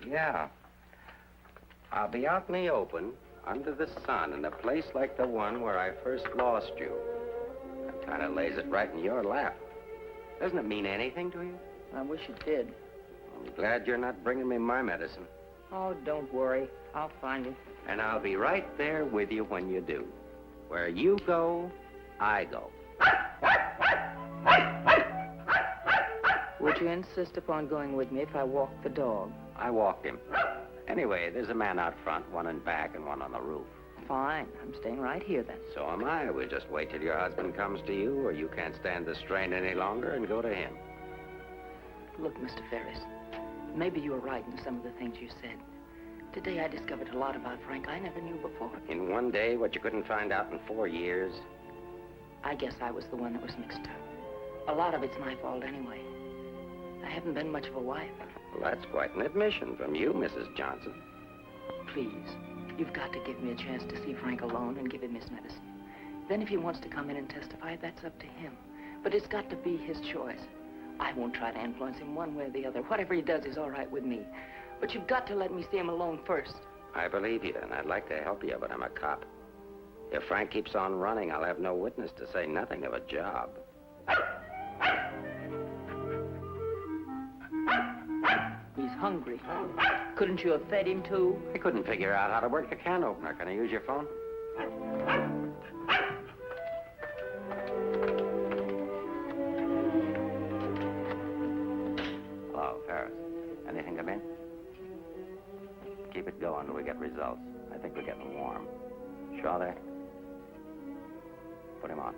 Yeah. I'll be out in the open, under the sun, in a place like the one where I first lost you. That kind of lays it right in your lap. Doesn't it mean anything to you? I wish it did. I'm glad you're not bringing me my medicine. Oh, don't worry. I'll find you. And I'll be right there with you when you do. Where you go, I go. Would you insist upon going with me if I walk the dog? I walked him. Anyway, there's a man out front, one in back, and one on the roof. Fine. I'm staying right here, then. So am I. We'll just wait till your husband comes to you, or you can't stand the strain any longer, and go to him. Look, Mr. Ferris, maybe you were right in some of the things you said. Today I discovered a lot about Frank I never knew before. In one day, what you couldn't find out in 4 years? I guess I was the one that was mixed up. A lot of it's my fault anyway. I haven't been much of a wife. Well, that's quite an admission from you, Mrs. Johnson. Please, you've got to give me a chance to see Frank alone and give him his medicine. Then if he wants to come in and testify, that's up to him. But it's got to be his choice. I won't try to influence him one way or the other. Whatever he does is all right with me. But you've got to let me see him alone first. I believe you, and I'd like to help you, but I'm a cop. If Frank keeps on running, I'll have no witness to say nothing of a job. He's hungry. Couldn't you have fed him, too? I couldn't figure out how to work the can opener. Can I use your phone? Hello, Ferris. Anything come in? Keep it going till we get results. I think we're getting warm. Shaw there? Put him on.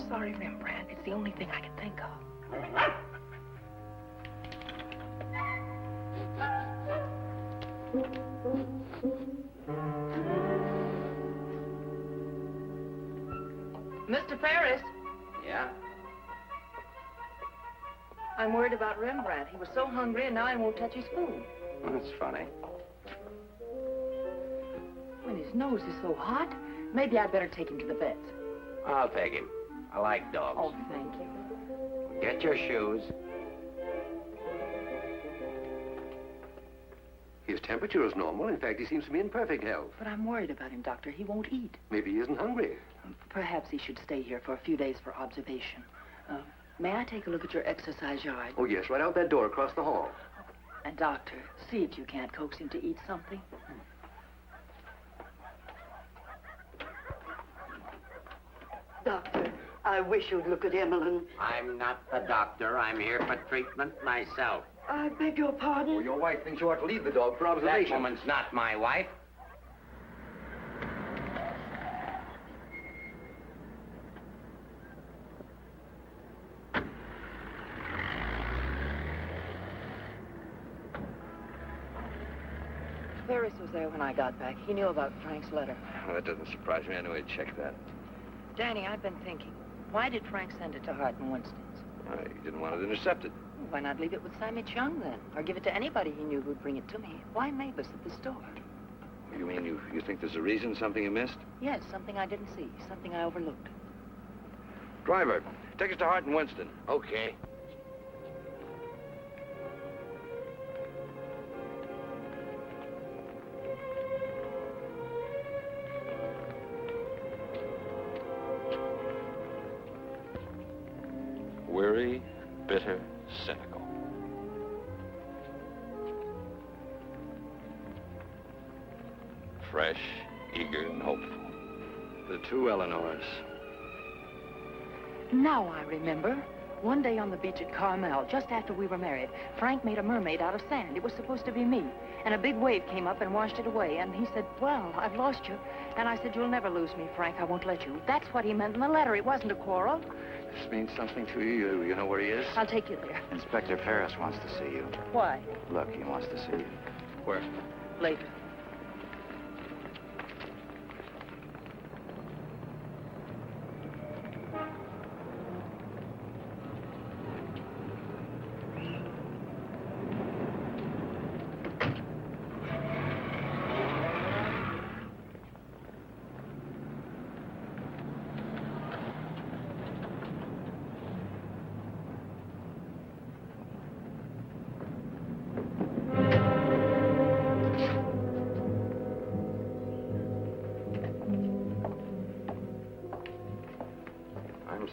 Sorry, Rembrandt. It's the only thing I can think of. Mr. Ferris. Yeah? I'm worried about Rembrandt. He was so hungry, and now he won't touch his food. Well, that's funny. When his nose is so hot, maybe I'd better take him to the vet. I'll take him. I like dogs. Oh, thank you. Get your shoes. His temperature is normal. In fact, he seems to be in perfect health. But I'm worried about him, Doctor. He won't eat. Maybe he isn't hungry. Perhaps he should stay here for a few days for observation. May I take a look at your exercise yard? Oh, yes, right out that door across the hall. And, Doctor, see if you can't coax him to eat something. Doctor, I wish you'd look at Emmeline. I'm not the doctor. I'm here for treatment myself. I beg your pardon? Well, your wife thinks you ought to leave the dog for observation. That woman's not my wife. Ferris was there when I got back. He knew about Frank's letter. Well, that doesn't surprise me. I knew he'd check that. Danny, I've been thinking. Why did Frank send it to Hart and Winston's? He didn't want it intercepted. Why not leave it with Sammy Chung, then? Or give it to anybody he knew who'd bring it to me? Why Maibus at the store? You mean you think there's a reason, something you missed? Yes, something I didn't see, something I overlooked. Driver, take us to Hart and Winston. Okay. Weary, bitter, cynical. Fresh, eager, and hopeful. The two Eleanors. Now I remember. One day on the beach at Carmel, just after we were married, Frank made a mermaid out of sand. It was supposed to be me. And a big wave came up and washed it away. And he said, well, I've lost you. And I said, you'll never lose me, Frank. I won't let you. That's what he meant in the letter. It wasn't a quarrel. This means something to you. You know where he is? I'll take you there. Inspector Ferris wants to see you. Why? Look, he wants to see you. Where? Later.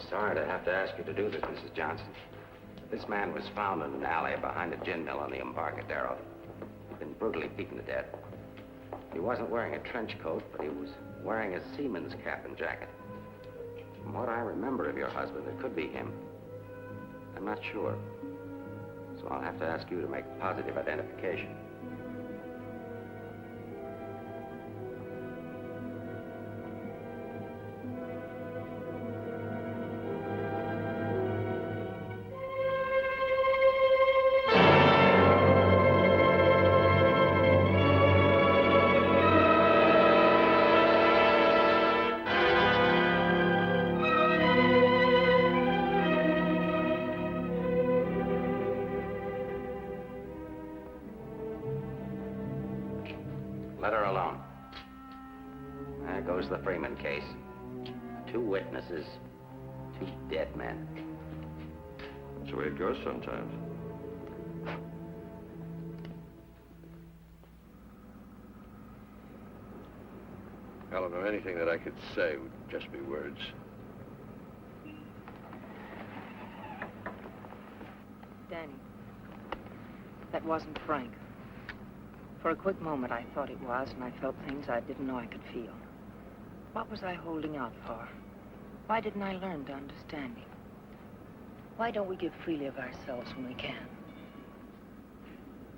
Sorry to have to ask you to do this, Mrs. Johnson. This man was found in an alley behind a gin mill on the Embarcadero. He'd been brutally beaten to death. He wasn't wearing a trench coat, but he was wearing a seaman's cap and jacket. From what I remember of your husband, it could be him. I'm not sure. So I'll have to ask you to make positive identification. Let her alone. There goes the Freeman case. 2 witnesses, 2 dead men. That's the way it goes sometimes. Eleanor, anything that I could say would just be words. Danny, that wasn't Frank. For a quick moment, I thought it was, and I felt things I didn't know I could feel. What was I holding out for? Why didn't I learn to understand him? Why don't we give freely of ourselves when we can?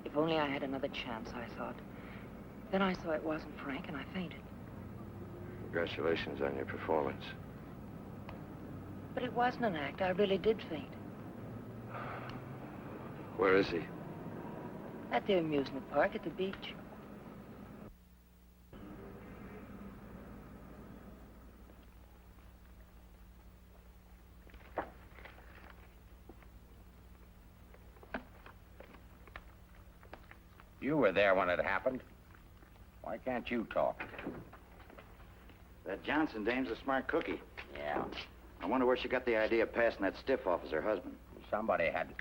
If only I had another chance, I thought. Then I saw it wasn't Frank, and I fainted. Congratulations on your performance. But it wasn't an act. I really did faint. Where is he? At the amusement park at the beach. You were there when it happened. Why can't you talk? That Johnson dame's a smart cookie. Yeah. I wonder where she got the idea of passing that stiff off as her husband. Somebody had to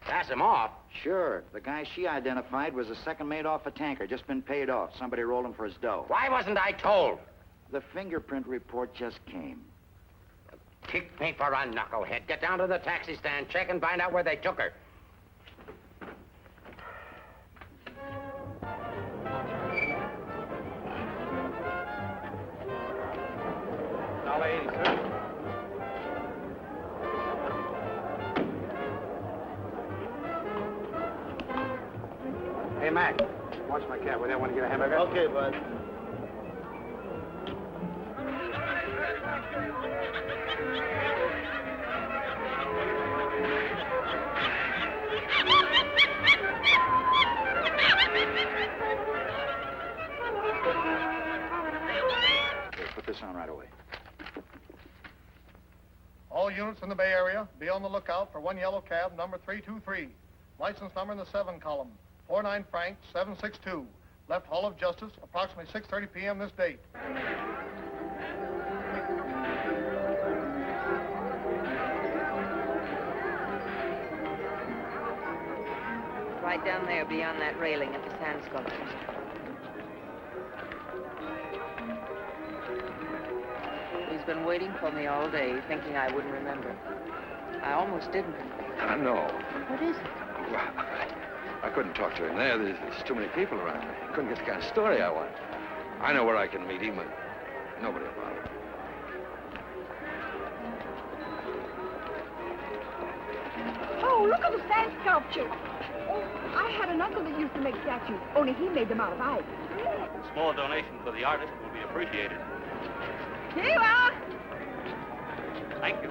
pass him off. Sure. The guy she identified was a second mate off a tanker, just been paid off. Somebody rolled him for his dough. Why wasn't I told? The fingerprint report just came. Kick me for a knucklehead. Get down to the taxi stand, check and find out where they took her. $1.80, sir. Hey, Mac, watch my cab. Will you want to get a hamburger? Okay, bud. Here, put this on right away. All units in the Bay Area, be on the lookout for one yellow cab, number 323. License number in the 7 column. 49 Frank, 762. Left Hall of Justice, approximately 6:30 p.m. this date. Right down there beyond that railing at the sand sculptures. He's been waiting for me all day, thinking I wouldn't remember. I almost didn't. I know. What is it? Well, I couldn't talk to him there. There's too many people around. I couldn't get the kind of story I want. I know where I can meet him, but nobody will bother. Oh, look at the sand sculpture. Oh, I had an uncle that used to make statues, only he made them out of ice. A small donation for the artist will be appreciated. Here you are. Thank you.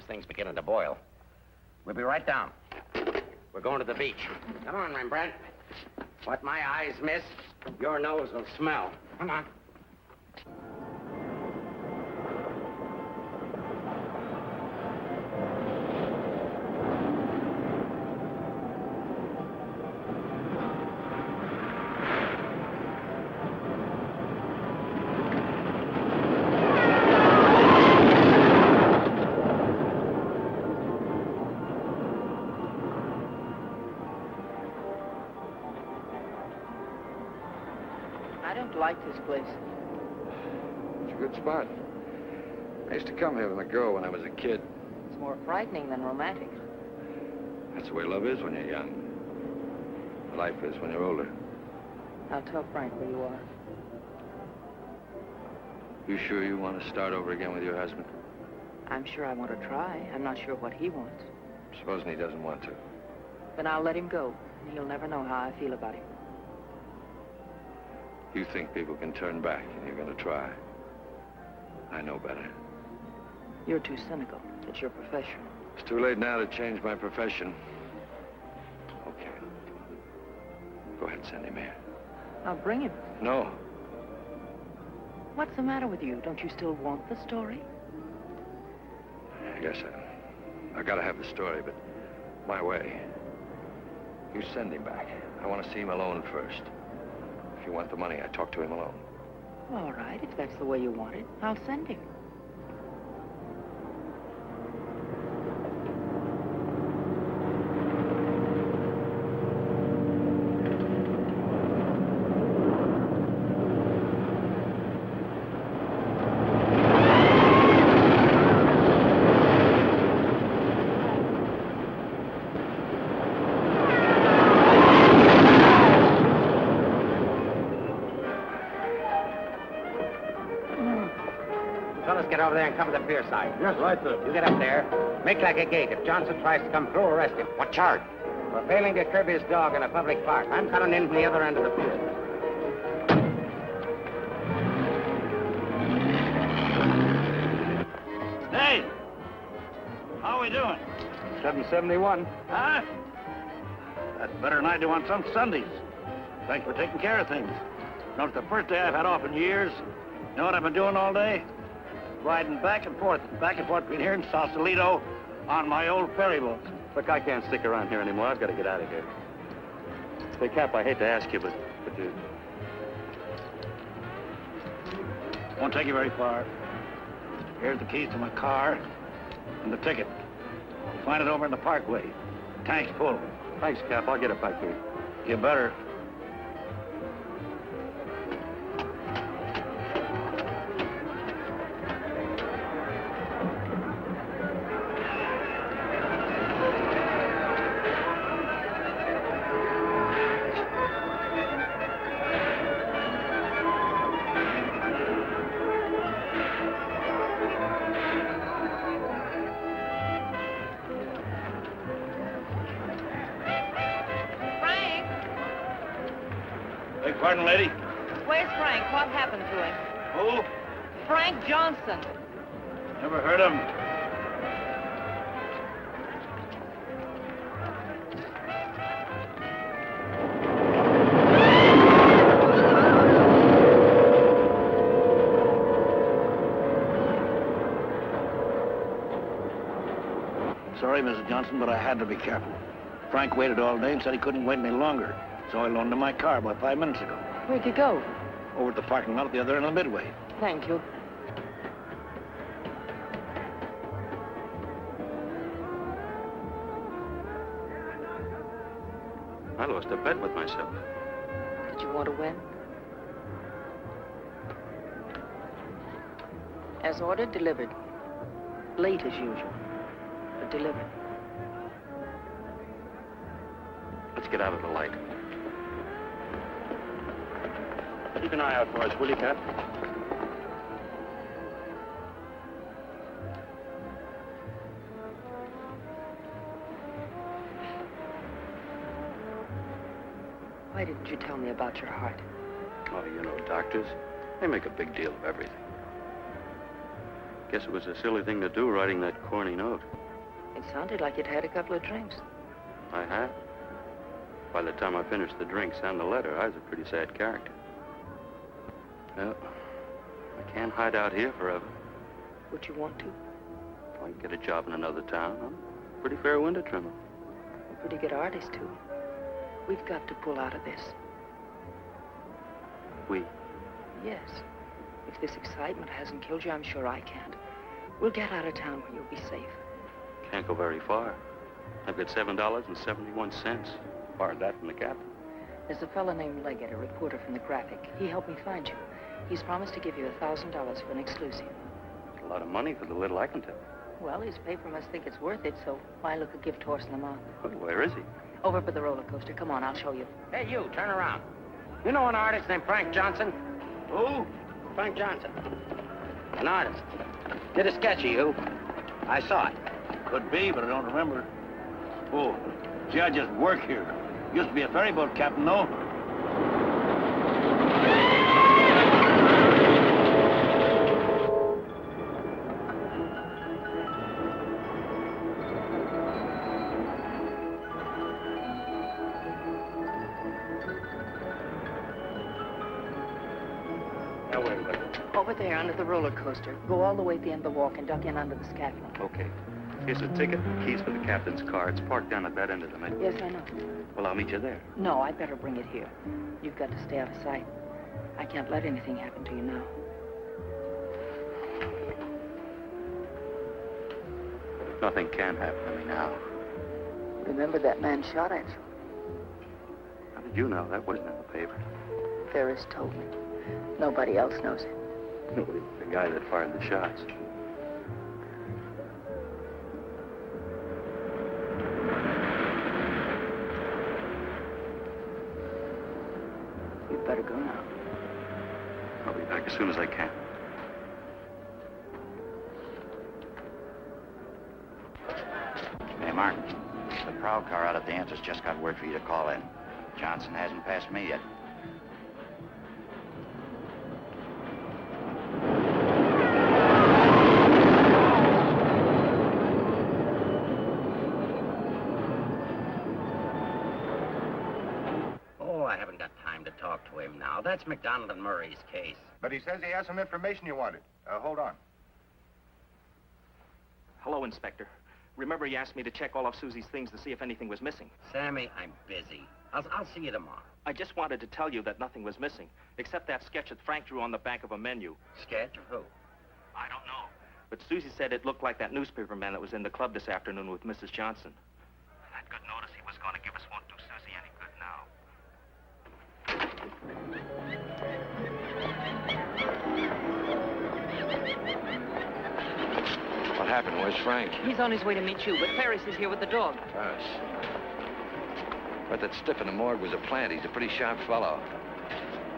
Thing's beginning to boil. We'll be right down. We're going to the beach. Come on, Rembrandt. What my eyes miss, your nose will smell. Come on. I don't like this place. It's a good spot. I used to come here with a girl when I was a kid. It's more frightening than romantic. That's the way love is when you're young. Life is when you're older. Now tell Frank where you are. You sure you want to start over again with your husband? I'm sure I want to try. I'm not sure what he wants. Supposing he doesn't want to. Then I'll let him go. He'll never know how I feel about him. You think people can turn back, and you're going to try. I know better. You're too cynical. It's your profession. It's too late now to change my profession. Okay. Go ahead and send him here. I'll bring him. No. What's the matter with you? Don't you still want the story? I guess I gotta have the story, but my way. You send him back. I want to see him alone first. If you want the money, I talk to him alone. All right, if that's the way you want it, I'll send him. Fellas, get over there and cover the pier side. Yes, right, sir. You get up there. Make like a gate. If Johnson tries to come through, arrest him. What charge? For failing to curb his dog in a public park. I'm coming in from the other end of the pier. Hey! How are we doing? 771. Huh? That's better than I do on some Sundays. Thanks for taking care of things. You know, it's the first day I've had off in years. You know what I've been doing all day? Riding back and forth between here and Sausalito on my old ferry boat. Look, I can't stick around here anymore. I've got to get out of here. Say, Cap, I hate to ask you, but you... Won't take you very far. Here's the keys to my car and the ticket. You'll find it over in the parkway. Tank's full. Thanks, Cap. I'll get it back here. You better. Pardon, lady? Where's Frank? What happened to him? Who? Frank Johnson. Never heard of him. Sorry, Mrs. Johnson, but I had to be careful. Frank waited all day and said he couldn't wait any longer. So I loaned him my car about 5 minutes ago. Where'd you go? Over at the parking lot at the other end of the Midway. Thank you. I lost a bet with myself. Did you want to win? As ordered, delivered. Late as usual, but delivered. Let's get out of the light. Keep an eye out for us, will you, Cap? Why didn't you tell me about your heart? Oh, you know, doctors, they make a big deal of everything. Guess it was a silly thing to do, writing that corny note. It sounded like you'd had a couple of drinks. I had. By the time I finished the drinks and the letter, I was a pretty sad character. Well, I can't hide out here forever. Would you want to? If I can get a job in another town, I'm a pretty fair window trimmer. A pretty good artist, too. We've got to pull out of this. We? Yes. If this excitement hasn't killed you, I'm sure I can't. We'll get out of town where you'll be safe. Can't go very far. I've got $7.71. Borrowed that from the captain. There's a fellow named Leggett, a reporter from the Graphic. He helped me find you. He's promised to give you $1,000 for an exclusive. A lot of money for the little I can tell. Well, his paper must think it's worth it, so why look a gift horse in the mouth? Well, where is he? Over by the roller coaster. Come on, I'll show you. Hey, you, turn around. You know an artist named Frank Johnson? Who? Frank Johnson. An artist. Did a sketch of you. I saw it. Could be, but I don't remember. Oh, gee, I just work here. Used to be a ferry boat captain, though. Now, wait a minute. Over there under the roller coaster. Go all the way at the end of the walk and duck in under the scaffolding. Okay. Here's a ticket and keys for the captain's car. It's parked down at that end of the Midway. Yes, I know. Well, I'll meet you there. No, I'd better bring it here. You've got to stay out of sight. I can't let anything happen to you now. Nothing can happen to me now. Remember that man shot at you? How did you know? That wasn't in the paper. Ferris told me. Nobody else knows it. The guy that fired the shots. You'd better go now. I'll be back as soon as I can. Hey, Mark. The prowl car out at the entrance just got word for you to call in. Johnson hasn't passed me yet. Oh, I haven't got time to talk to him now. That's McDonald and Murray's case. But he says he has some information you wanted. Hold on. Hello, Inspector. Remember you asked me to check all of Susie's things to see if anything was missing? Sammy, I'm busy. I'll see you tomorrow. I just wanted to tell you that nothing was missing, except that sketch that Frank drew on the back of a menu. Sketch of who? I don't know. But Susie said it looked like that newspaperman that was in the club this afternoon with Mrs. Johnson. I'd good notice he was going to give us won't do Susie any good now. What happened? Where's Frank? He's on his way to meet you, but Ferris is here with the dog. Ferris. But that stiff in the morgue was a plant. He's a pretty sharp fellow.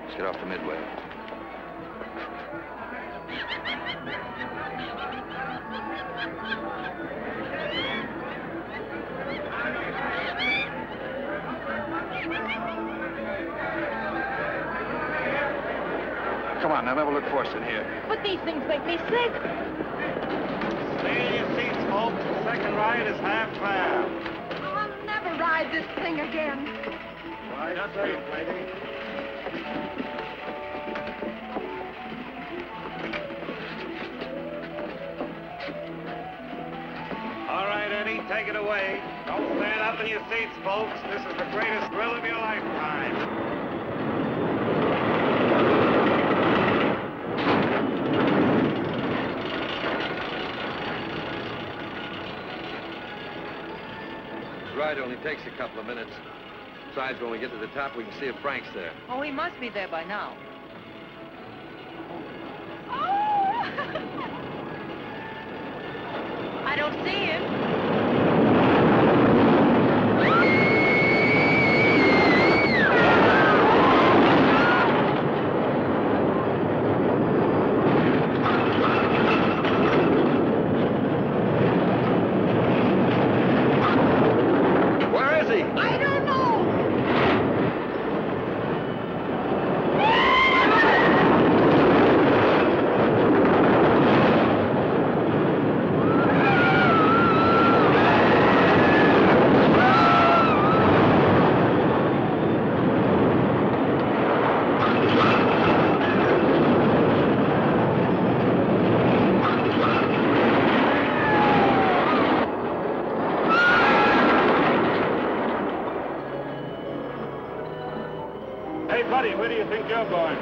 Let's get off the Midway. Come on, now never look for us in here. But these things make me sick. Stay in your seats, folks. The second ride is half fare. I'll never ride this thing again. Right straight, lady. All right, Eddie, take it away. Don't stand up in your seats, folks. This is the greatest thrill of your lifetime. Ride only takes a couple of minutes. Besides, when we get to the top, we can see if Frank's there. Oh, he must be there by now. I don't see him. Where do you think you're going?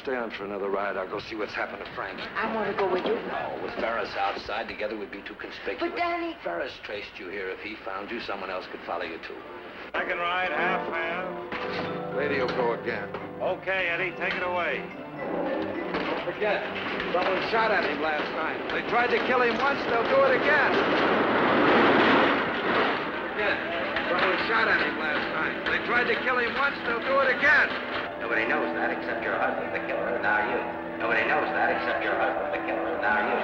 Stay on for another ride. I'll go see what's happened to Frank. I want to go with you. No, with Ferris outside, together we'd be too conspicuous. But, Danny... Ferris traced you here. If he found you, someone else could follow you, too. Second ride, half fare. Lady will go again. Okay, Eddie, take it away. Don't forget, someone shot at him last night. They tried to kill him once, they'll do it again. Again, someone shot at him last night. They tried to kill him once, they'll do it again. Nobody knows that except your husband, the killer, and now you. Nobody knows that except your husband, the killer, and now you.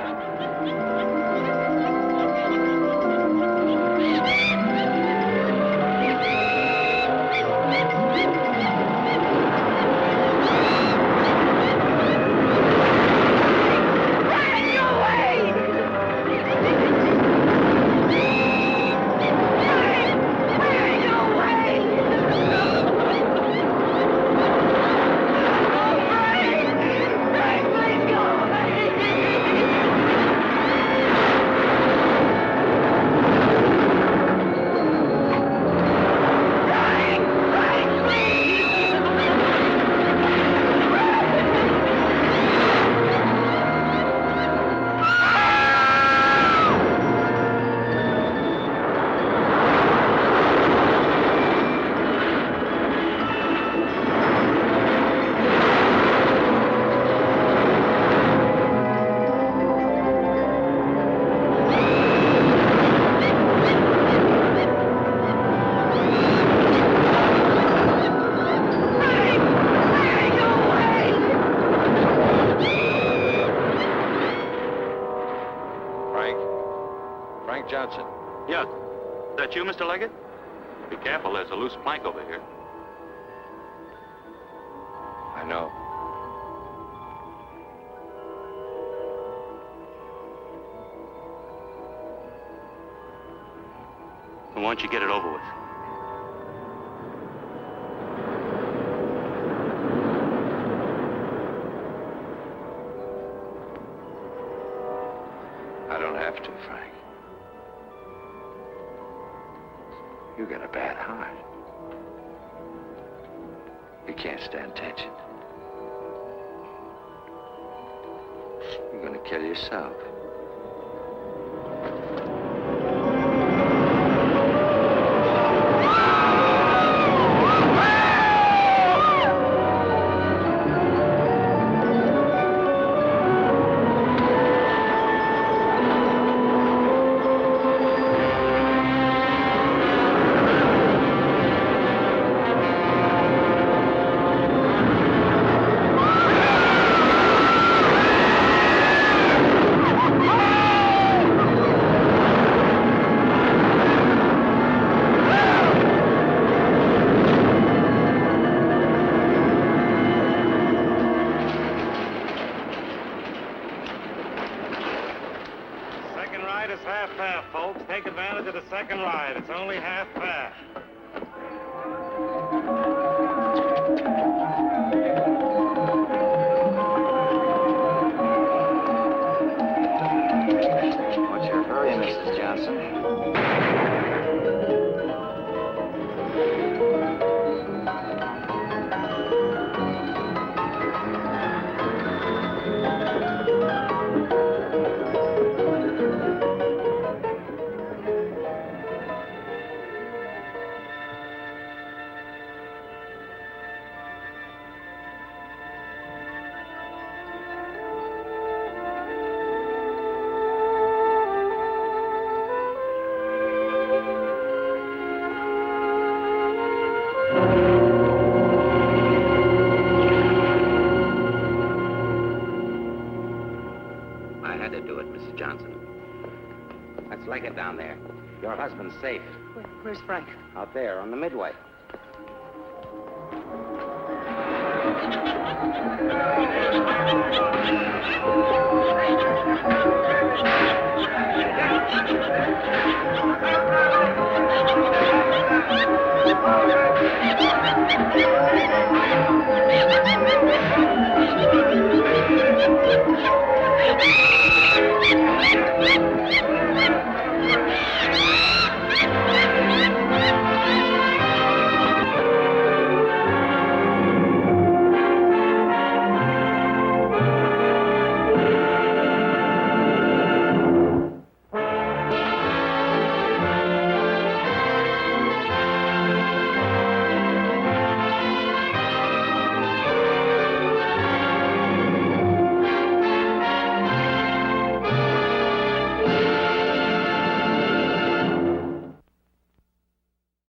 Frank, please go away! Johnson. Yeah. Is that you, Mr. Leggett? Be careful, there's a loose plank over here. I know. Why don't you get it over with? I don't have to, Frank. You got a bad heart. You can't stand tension. You're gonna kill yourself. That's Leggett down there. Your husband's safe. Where's Frank? Out there on the midway.